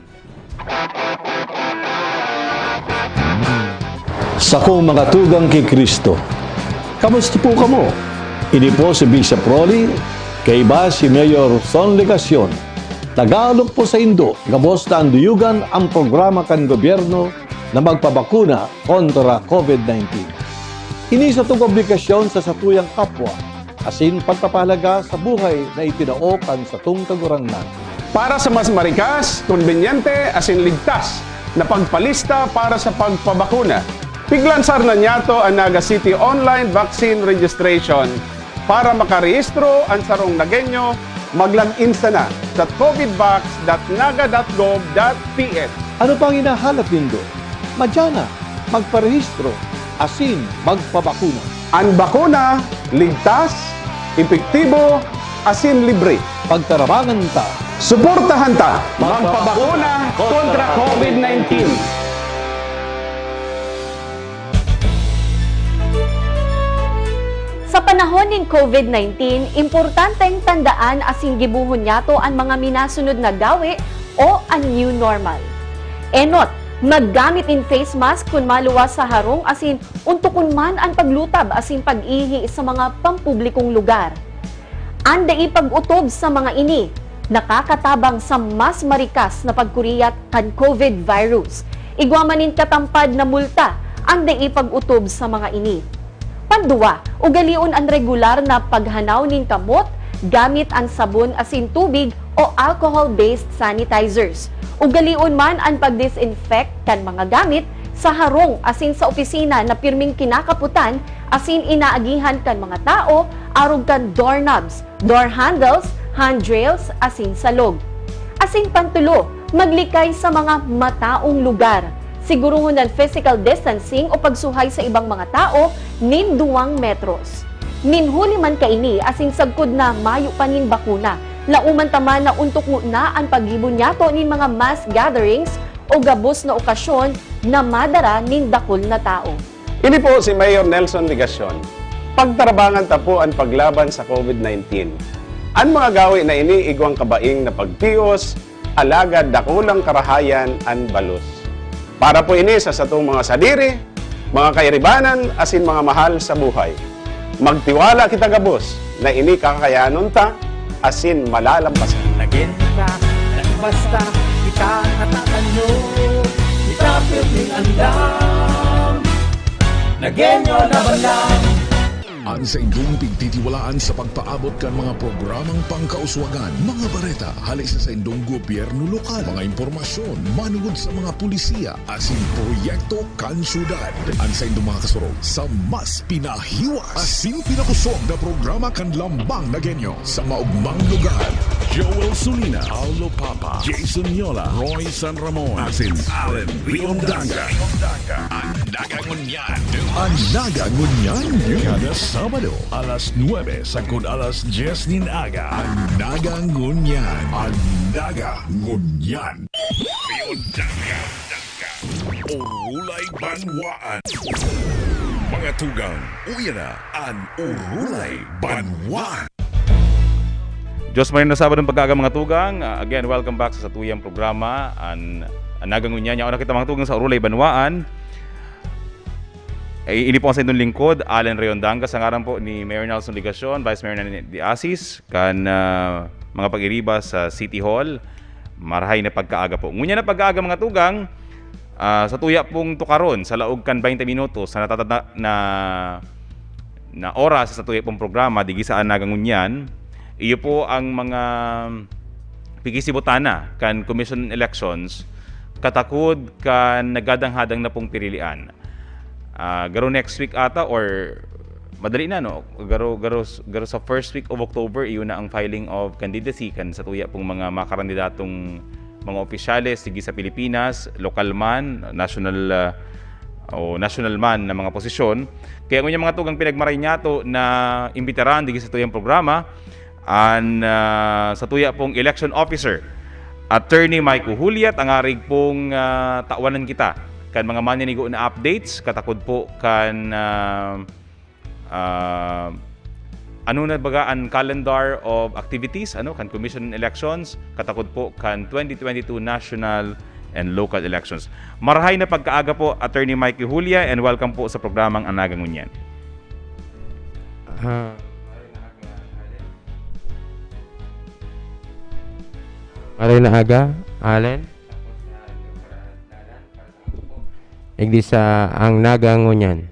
Sa kong mga tugang kay Kristo, kamusta po kamo? Ini po si Bishop Rolly, kay iba si Mayor Son Ligacion. Tagalog po sa Indo, gabos na ang duyugan ang programa kan gobyerno na magpabakuna kontra COVID-19. Ini sa itong obligasyon sa satuyang kapwa, asin pagpapahalaga sa buhay na itinaokan sa itong kagurangnan. Para sa mas marikas, konbenyente, asin ligtas na pagpalista para sa pagpabakuna, piglansar na niyato ang Naga City Online Vaccine Registration para makarehistro ang sarong Nagenyo, mag-login na sa covidvax.naga.gov.ph. Ano pang hinahanap nindo? Madyana, magparehistro, asin magpabakuna. Ang bakuna, ligtas, epektibo, asin libre. Pagtarabangan ta Suportahan ta magpabakuna kontra COVID-19. Sa panahon ng COVID-19, importanteng tandaan asing gibuhon yato ang mga minasunod na gawi o ang new normal. Enot, maggamit in face mask kung maluwas sa harong asin untukon man ang paglutab asin pag-ihi sa mga pampublikong lugar. Anda ipag-utob sa mga ini, nakakatabang sa mas marikas na pagkuriyat kan COVID virus. Igwamanin katampad na multa, anda ipag-utob sa mga ini. Panduwa, ugalion ang regular na paghanaw nin kamot gamit ang sabon asin tubig o alcohol-based sanitizers. Ugalion man ang pag-disinfect kan mga gamit sa harong asin sa opisina na pirming kinakaputan asin inaagihan kan mga tao arog kan doorknobs, door handles, handrails asin salog. Asin pantulo, maglikay sa mga mataong lugar. Siguruhon ng physical distancing o pagsuhay sa ibang mga tao nin 2 metros. Minhuli man kaini asing sagkod na mayo pa nin bakuna. Lauman taman na untok na ang paghibon yato nin mga mass gatherings o gabos na okasyon na madara nin dakol na tao. Ini po si Mayor Nelson Ligacion. Pagtarabangan ta po ang paglaban sa COVID-19. Ang mga gawi na ini igwang kabaing na pagtios, alagad dakulang karahayan an balos. Para po ini sa satong mga sadiri, mga kairibanan, asin mga mahal sa buhay. Magtiwala kita gabos na ini kakayanon ta, asin malalampasan. Nagin ka, basta kita natatanyo, kita piling andam. Nagenyo na balang. Ang sa indong pigtitiwalaan sa pagpaabot kan mga programang pangkauswagan, mga bareta, halis sa indong gobyerno lokal, mga impormasyon, manugod sa mga pulisiya, asin proyekto kan syudad. Ang sa indong mga kasurog sa mas pinahiwas, asin pinakusog na programa kan lambang na genyo sa maugmang lugar. Joel Sulina, Paulo Papa, Jason Yola, Roy San Ramon, asin Allen Riondanga. Ang nagangunyan. Ang nagangunyan yun. Kada Sabado, alas 9, sagkod alas 10 nin aga. Ang nagangunyan. Ang nagangunyan. Riondanga. Urulay Banwaan. Mga tugang, uya na ang Urulay Banwaan. Diyos marin na Sabado ng pagkaga mga tugang. Again, welcome back sa satuyang programa. Ang nagangunya niya. Una kita mga tugang sa Urulay Banwaan. Ini po sa inyong lingkod, Allen Riondanga, sa ngaran po ni Mayor Nelson Ligacion, Vice Mayor de Asis, kan mga pag-iriba sa City Hall. Marahay na pagkaaga po. Ngunya na pagkaaga mga tugang, sa tuya pong tukaron, sa laog kan 20 minutos, sa natatanda na oras sa tuya pong programa, digisaan nagangunyan. Iyo po ang mga pigisibutana kan Commission Elections katakod kan nagadang-hadang na pong pirilian. Garo next week ata or madali na no, garo sa first week of October iyon na ang filing of candidacy kan sa tuya pong mga makarandidatong mga opisyales sige sa Pilipinas, local man, national man na mga posisyon. Kaya ngunya mga tugang pinagmaray niyato na imbitaran digi sa tuyang programa an sa tuya pong election officer Attorney Michael Juliat ang arig pong tawanan kita kan mga maninigo na updates katakod po kan ano na baga ang calendar of activities kan commission elections katakod po kan 2022 national and local elections. Marahay na pagkaaga po Attorney Michael Julia and welcome po sa programang Ang Nagangunyan. Maray na aga, Allen. Igdi sa Ang Nagangunyan.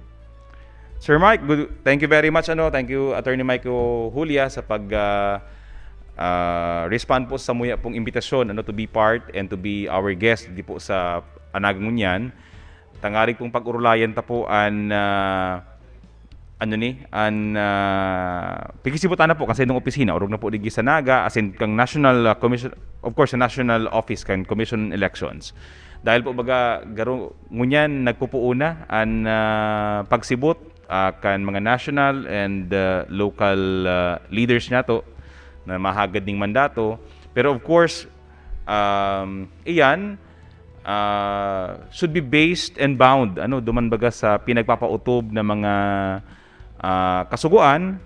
Sir Mike, thank you very much. Thank you Attorney Michael Julia sa pag respond po sa muya pong imbitasyon to be part and to be our guest di po sa Ang Nagangunyan. Tangarig pong pag-urulayan ta po pigisibutan na po kasi nung opisina urog na po digi sa Naga as in kang national commission, of course sa national office kang commission elections dahil po baga garo ngunyan nagpupuuna an pagsibot kan mga national and local leaders nato na mahagad ning mandato Pero of course, iyan should be based and bound duman baga sa pinagpapautob na mga kasuguan,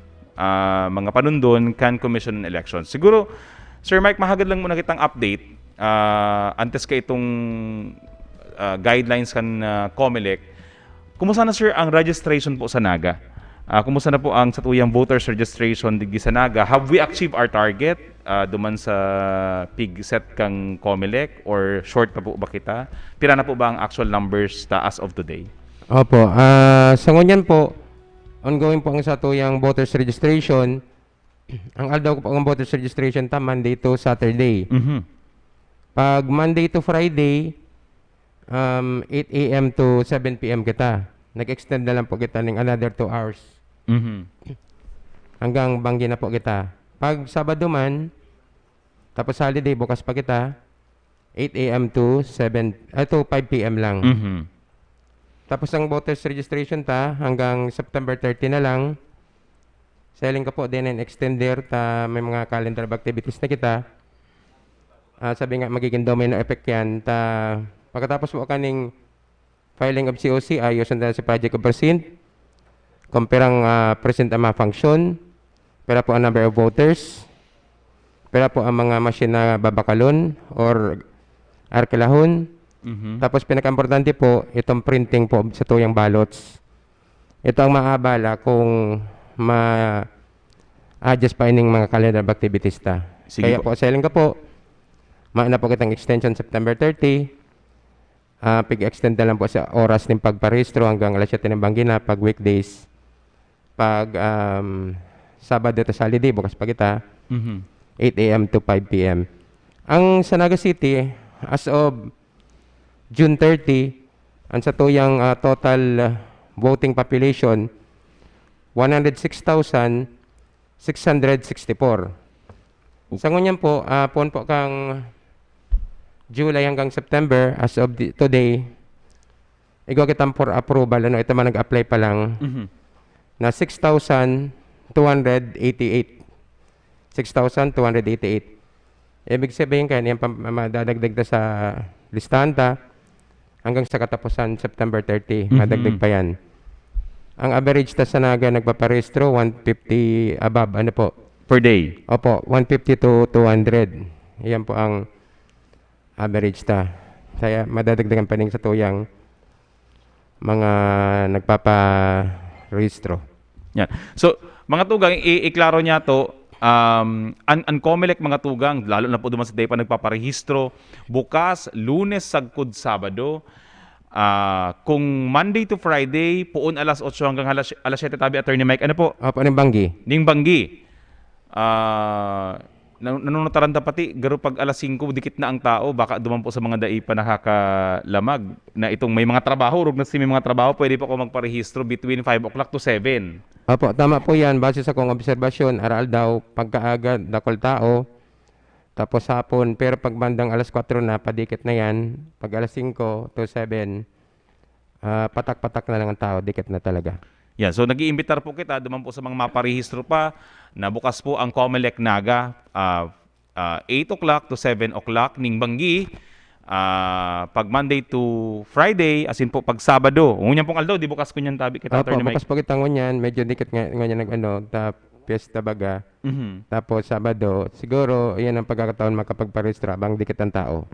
mga panundon kan Commission on Elections. Siguro Sir Mike, mahagad lang muna kitang update antes ka itong guidelines kan COMELEC. Kumusta na sir ang registration po sa Naga? Kumusta na po ang satuyang voters registration digdi sa Naga? Have we achieved our target duman sa pig set kang COMELEC or short pa po ba kita? Pira na po ba ang actual numbers as of today? Opo, sa ngunyan po, ongoing po ang satuyang voters registration. Ang aldaw ko po ang voters registration Monday to Saturday. Pag Monday to Friday, 8 a.m. to 7 p.m. kita. Nag-extend na lang po kita ng another 2 hours. Hanggang Banggi na po kita. Pag Sabado man, tapos holiday, bukas pa kita, 8 a.m. to 5 p.m. lang. Tapos ang voters registration hanggang September 30 na lang. Selling ko po din and extender may mga calendar of activities na kita. Sabi nga magiging domino effect yan. Pagkatapos po kaning filing of COC, ayos na si Project of Percent. Kumpirang present ang mga function. Pera po ang number of voters. Pera po ang mga machine na babakalon or arkilahon. Tapos pinaka-importante po, itong printing po sa tuyang ballots. Ito ang maabala kung ma-adjust pa ining mga calendar of activities Kaya po, selling ko po, maana po kitang extension September 30. Pig-extend na lang po sa oras ng pagparehistro hanggang alas 7 ng Banggi na pag weekdays. Pag Sabado to holiday, bukas pa kita, 8 a.m. to 5 p.m. Ang sa Naga City, as of June 30, ang satuyang total voting population, 106,664. Sa ngunyan po, po kang July hanggang September, as of today, ikaw kitang for approval, ito man nag-apply pa lang, na 6,288. 6,288. Ibig sabihin kaya yan madadagdag sa listahan hanggang sa katapusan September 30, madagdag pa yan. Ang average sa Naga nagpaparehistro, 150 above, per day? Opo, 150 to 200. Yan po ang average Kaya madadagdagan pa rin sa tuyang mga nagpaparehistro. Yan. So, mga tugang, iklaro niya to, ang COMELEC mga tugang, lalo na po duman sa day pa nagpaparehistro, bukas, Lunes, Sagkod, Sabado, kung Monday to Friday, puon alas 8 hanggang alas 7 tabi, Attorney Mike, ano po? Opo, ning Banggi. Ning Banggi. Nanunutaran pati, garo pag alas 5, dikit na ang tao, baka duman po sa mga dai pa nakakalamag, na itong may mga trabaho, rug na may mga trabaho, pwede po ako magparehistro between 5 o'clock to 7. Opo, tama po yan. Base sa kong obserbasyon, aral daw, pagkaaga, dakol tao, tapos hapon, pero pag bandang alas 4 na, padikit na yan. Pag alas 5 to 7, patak-patak na lang ang tao, dikit na talaga. Yeah, so nag-iimbitar po kita, duman po sa mga maparehistro pa, na bukas po ang COMELEC Naga, 8 o'clock to 7 o'clock, ning Banggi, pag Monday to Friday, as in po pag Sabado. Ngunyan pong aldaw, di bukas ko niyan tabi kita, Attorney Mike. Bukas po kita ngunyan, medyo dikit ngunyan piyesta baga. Tapos Sabado, siguro yan ang pagkakataon makapagparehistro abang dikit ang tao.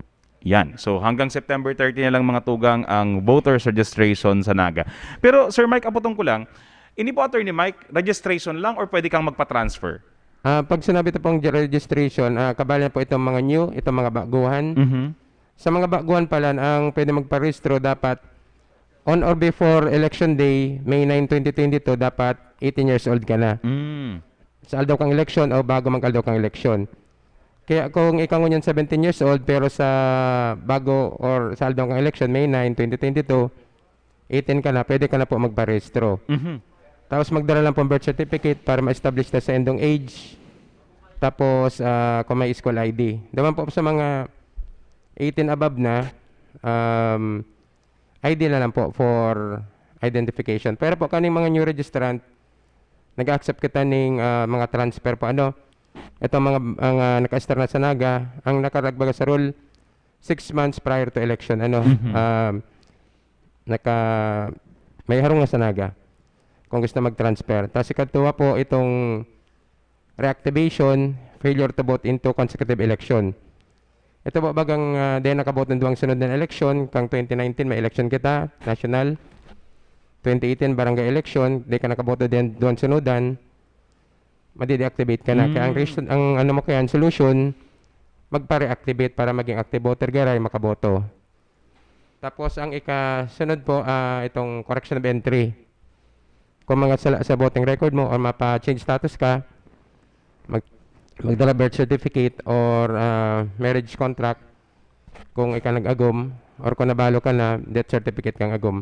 Yan. So hanggang September 30 na lang mga tugang ang voters registration sa Naga. Pero Sir Mike, apotong ko lang, ini po Attorney Mike, registration lang or pwede kang magpa-transfer? Pag sinabi ito pong registration, kabali na po itong mga new, itong mga baguhan. Sa mga baguhan pala, ang pwede magparehistro dapat on or before election day, May 9, 2022, dapat 18 years old ka na. Sa aldaw kang election o bago mag-aldaw kang election. Kaya kung ikaw ngunyan 17 years old pero sa bago or sa aldaw kang election, May 9, 2022, 18 ka na, pwede ka na po magparehistro. Tapos magdala lang po birth certificate para ma-establish na sa endong age. Tapos kung may school ID. Daman po sa mga 18 above na, ID na lang po for identification. Pero po kaning mga new registrant, nag-accept kita ng mga transfer po. ito naka-star na sa Naga, ang nakaragbaga sa rule 6 months prior to election, may harong na sa Naga kung gusto mag-transfer. Tapos ikatuwa po itong reactivation, failure to vote into consecutive election. Ito po bagang dahil nakabote ng duwang sunod na election, kang 2019 may election kita, national, 2018 barangay election, di ka nakabote din duwang sunodan, madi-deactivate ka na. Kaya ang solution, magpa-reactivate para maging active voter garay, makaboto. Tapos ang ikasunod po, itong correction of entry. Kung mga sala sa voting record mo or mapa-change status ka, magdala birth certificate or marriage contract kung nag-agom or kung nabalo ka na, death certificate kang agom.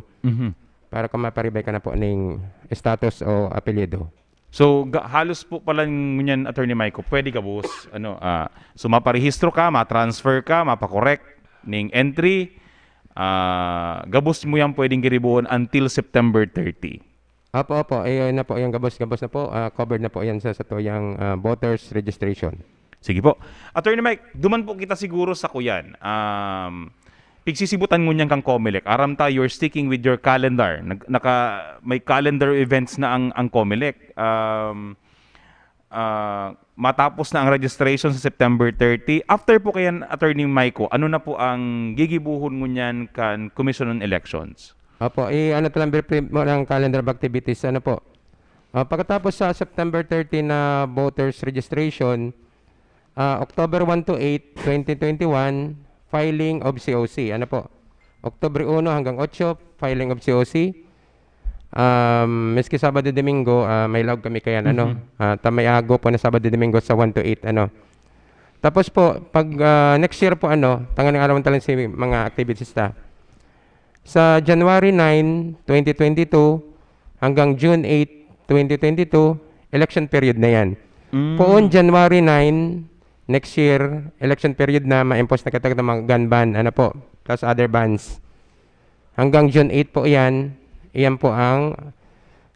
Para kung maparibay ka na po ng status o apelyido. So halos po pala ngunyan, Attorney Maiko, pwede ka boss, so maparehistro ka, matransfer ka, mapakorek ning entry, gabos mo yan pwedeng giribuon until September 30. Opo, ayun na po, yung gabos na po, covered na po yan sa tuyang voters registration. Sige po. Attorney Mike, duman po kita siguro sa kuyan. Pigsisibutan ngunyan kang COMELEC. Aram ta, you're sticking with your calendar. May calendar events na ang COMELEC. Matapos na ang registration sa September 30. After po kayan, Attorney Maiko, ano na po ang gigibuhon ngunyan kan Commission on Elections? Opo, brief mo ng calendar of activities. Pagkatapos sa September 30 na voters registration, October 1 to 8, 2021, filing of COC. October 1 hanggang 8, filing of COC. Meski Sabado Domingo, may log kami kayan. May ago po na Sabado Domingo sa 1 to 8. Tapos po, pag next year po, tangan ng araw talang si mga activities ta. Sa January 9, 2022 hanggang June 8, 2022, election period na yan. Poon January 9, next year, election period na ma-impose na katagad ng mga gun ban, plus other bans. Hanggang June 8 po yan po ang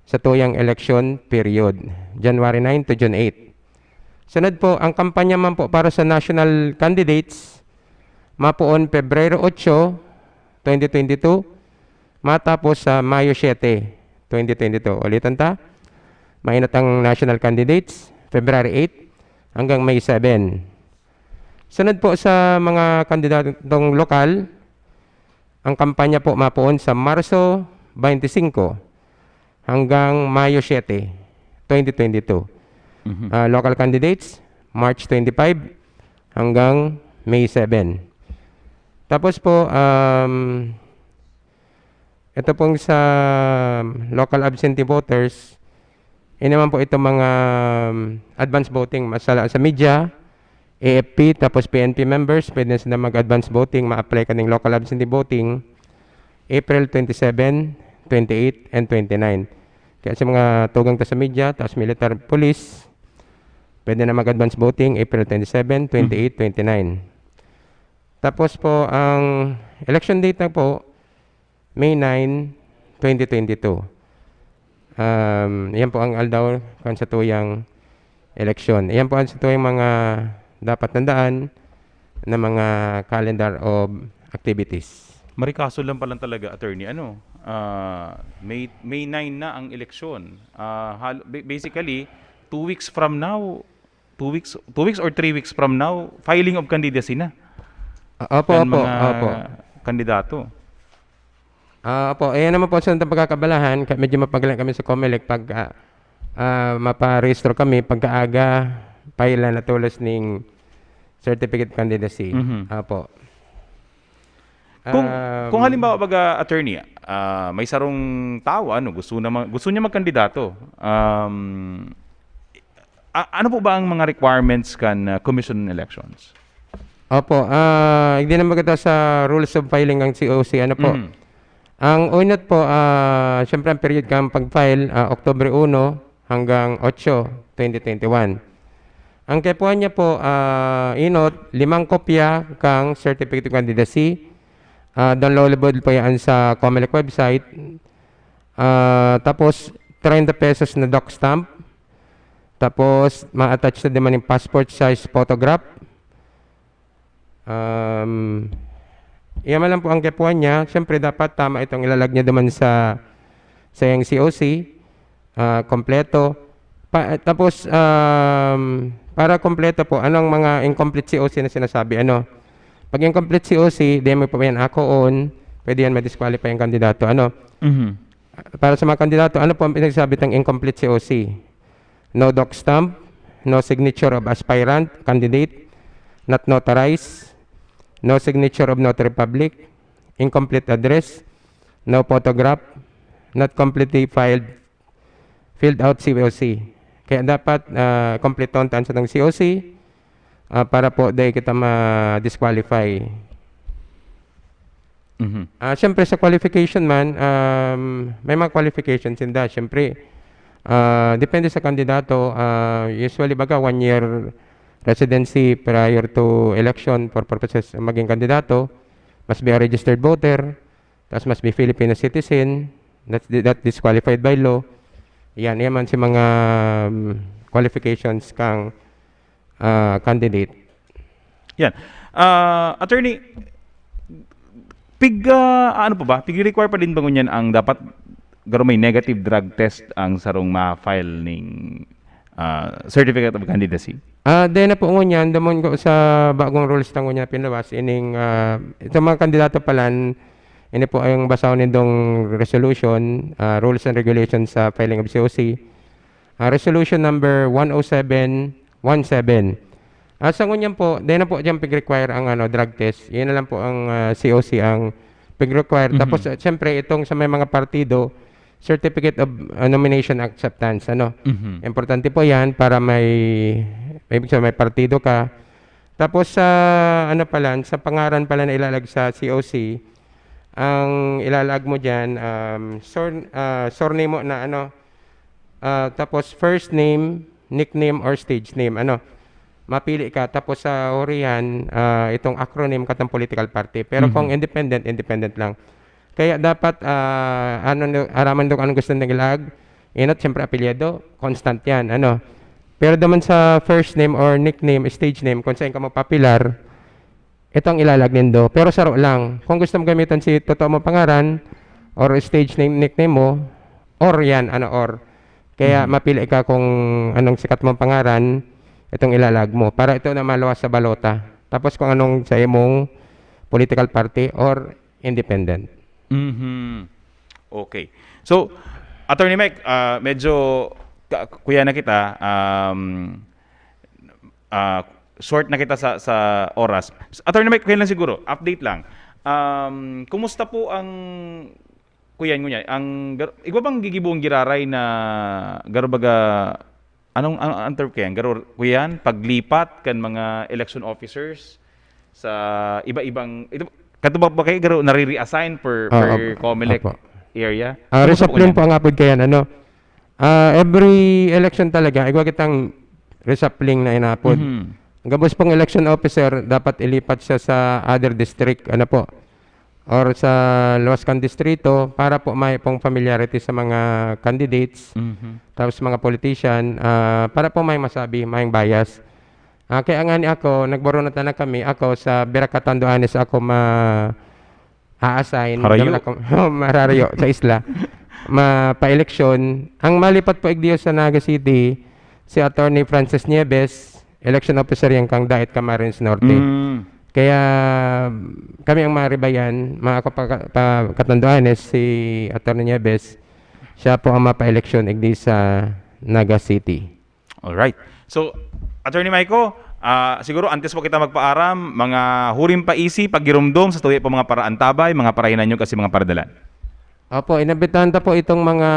sa tuyang election period. January 9 to June 8. Sunod po, ang kampanya man po para sa national candidates, mapoon Pebrero 8, 2022, matapos sa Mayo 7, 2022. Ulitan ta, mainat ang national candidates, February 8 hanggang May 7. Sunod po sa mga kandidatong lokal, ang kampanya po mapoon sa Marso 25 hanggang Mayo 7, 2022. Local candidates, March 25 hanggang May 7. Tapos po, ito pong sa local absentee voters, naman po ito mga advance voting sa media, AFP, tapos PNP members, pwede na sila mag-advance voting, ma-apply ka ng local absentee voting, April 27, 28, and 29. Kaya sa mga tugang ta sa media, tapos military police, pwede na mag-advance voting, April 27, 28, 29. Tapos po, ang election date na po, May 9, 2022. Yan po ang aldaw kan sa tuyang election. Yan po ang sa tuyang mga dapat tandaan na mga calendar of activities. Marikaso lang pala talaga, Attorney. May 9 na ang eleksyon. Basically, 2 weeks from now, 2 weeks or 3 weeks from now, filing of candidacy na. Opo. Kandidato. Opo, ayan naman po sa pagkakabalahan, medyo mapagalan kami sa COMELEC pag maparehistro kami, pagkaaga, pailan na tulos ng certificate candidacy. Opo. Kung halimbawa baga, Attorney, may sarong tao, gusto niya magkandidato, ano po ba ang mga requirements kan Commission on Elections? Opo, hindi na maganda sa rules of filing ang COC. Ang unat po, syempre ang period kang pag-file, October 1 hanggang 8, 2021. Ang kepuan niya po, 5 kopya kang certificate of candidacy. Downloadable po yan sa COMELEC website. Tapos, 30 pesos na doc stamp. Tapos, ma-attach na naman yung passport size photograph. Yan lang po ang kepuan niya. Siyempre, dapat tama itong ilalag niya naman sa yung COC. Kompleto. Tapos, para kompleto po, anong mga incomplete COC na sinasabi? Pag incomplete COC, di mo pa yan ako on, pwede yan ma-disqualify yung kandidato. Para sa mga kandidato, ano po ang pinagsabi ng incomplete COC? No doc stamp, no signature of aspirant, candidate, not notarized, no signature of notary public, incomplete address, no photograph, not completely filled out COC. Kaya dapat complete on sa ng COC para po dahil kita ma-disqualify. Siyempre sa qualification man, may mga qualifications din da. Siyempre, depende sa kandidato. Usually baga 1 year residency prior to election for purposes of maging kandidato. Must be a registered voter. Tapos must be Filipino citizen. That disqualified by law. Yan man si mga qualifications kang candidate. Yan. Attorney, ano pa ba? Pig-require pa din ba ngunyan ang dapat garo may negative drug test ang sarong ma-file ning certificate of candidacy? Dahil na po ngunyan, damon ko sa bagong rules na ngunyan pinabas, ining itong mga kandidato palan, ini po ang basaw nitong resolution, rules and regulations sa filing of COC. Resolution number 10717. Sa ngunyan po, dahil na po dyan pig-require ang drug test. Yan na lang po ang COC ang pig-require. Tapos, siyempre, itong sa may mga partido, certificate of nomination acceptance. Importante po yan para may partido ka. Tapos, sa sa pangaran pala na ilalag sa COC, ang ilalag mo dyan, surname mo na tapos first name, nickname, or stage name. Mapili ka. Tapos sa hurihan, itong acronym katang political party. Pero kung independent lang. Kaya dapat, araman doon anong gusto ng ilag. Siyempre apelyado, constant yan. Pero naman sa first name or nickname, stage name, kung saan ka magpapilar, itong ilalag nindo. Pero saro lang. Kung gusto mo gamitan si totoo mo pangaran, or stage name, nickname mo, or yan, or. Kaya mapili ka kung anong sikat mong pangaran, itong ilalag mo. Para ito na maluwas sa balota. Tapos kung anong sa imong political party or independent. Okay. So, Attorney Mike, medyo kuya na kita, short na kita sa oras. Attorney Mike, kaya lang siguro, update lang. Kumusta po ang kuya nyo niya? Igwa bang gigibong giraray na garubaga, anong ang term kayan? Kuyan, paglipat kan mga election officers sa iba-ibang, katubag ba kayo garo nare-reassign per COMELEC area? Reshuffling po ang apod kayan. Every election talaga, igwa kitang reshuffling na inapod. Gabos pong election officer, dapat ilipat siya sa other district, or sa Luwascan Distrito para po may pong familiarity sa mga candidates, tapos mga politician, para po may masabi, may bias. Kaya nga ni ako, nagboro na tanan kami, ako sa Biracatan Duanes ako ma-assign. Mararayo sa isla. Pa-election. Ang malipat po igdiyo sa Naga City, si Attorney Francis Nieves, election officer yung kang Daet Camarines Norte. Kaya kami ang maribayan, mga katanduanes, si Atty. Nieves, siya po ang mapa-election igdi sa Naga City. Alright. So, Atty. Maiko, siguro antes po kita magpaaram, mga huring paisi, paggirumdom sa tuwi po mga paraan tabay, mga parahinan nyo kasi mga paradalan. Opo, inabitahan po itong mga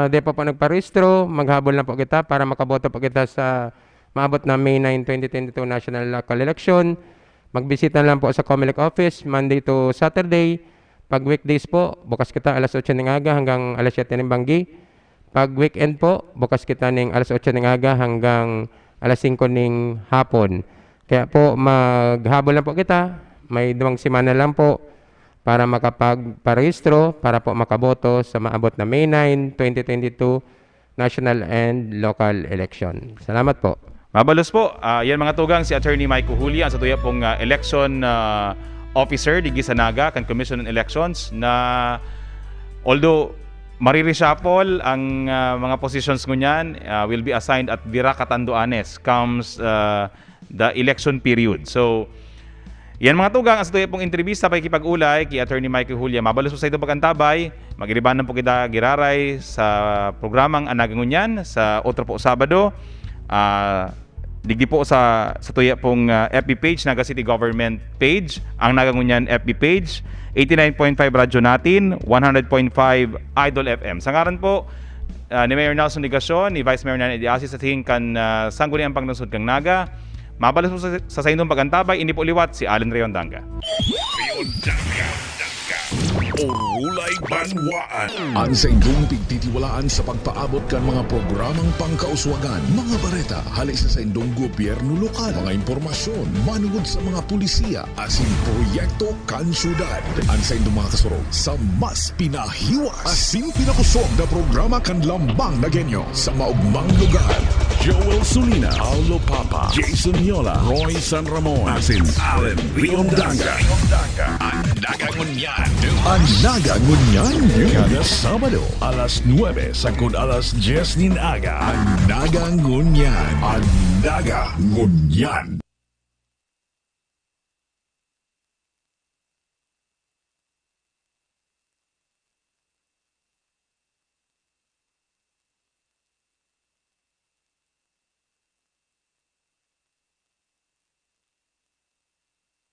depo pa nagparehistro, maghabol na po kita para makaboto po kita sa maabot na May 9, 2022 National Local Election. Magbisita lang po sa COMELEC office, Monday to Saturday. Pag weekdays po, bukas kita alas 8 ng aga hanggang alas 7 ng banggi. Pag weekend po, bukas kita ng alas 8 ng aga hanggang alas 5 ng hapon. Kaya po, maghabol lang po kita. May 2 semana lang po para makapagparehistro, para po makaboto sa maabot na May 9, 2022 national and local election. Salamat po. Mabalos po. Yan mga tugang, si Attorney Mike Julia, ang sa tuya pong election officer di Gisanaga kan Commission on Elections, na although marireshuffle ang mga positions ngunyan, will be assigned at Vira Catanduanes comes the election period. So, yan mga tugang, ang sa tuya pong entrevista pakikipag-ulay kay Attorney Michael Julia. Mabalos po sa itong pagkantabay. Magiribanan po kita giraray sa programang Anaga Ngunyan sa otro po Sabado. Digdi po sa tuya pong FB page, Naga City Government page, ang Naga Ngunyan FB page, 89.5 Radyo Natin, 100.5 Idol FM. Sa ngaran po ni Mayor Nelson Ligacion, ni Vice Mayor Nan Ediasi sa tingin kan sangguniang panglungsod kang Naga. Mabalas po sa indong pagantabay, hindi po liwat si Allen Rayondanga. Orulay Banwaan. Ang sa indong pigtitiwalaan sa pagpaabot kan mga programang pangkauswagan, mga bareta, halis sa indong gobyerno lokal, mga impormasyon, manugod sa mga pulisiya, asin proyekto kan syudad. Ang sa indong mga kasurog sa mas pinahiwas, asin pinakusog na programa kan lambang na genyo sa maugmang lugar. Joel Sulina, Aulo Papa, Jason Yola, Roy San Ramon, asin Allen Rayondanga. Anaga Ngunyan. Anaga Ngunyan, kada Sabado, alas 9 sagud alas 10 nin aga. Anaga Ngunyan. Anaga Ngunyan.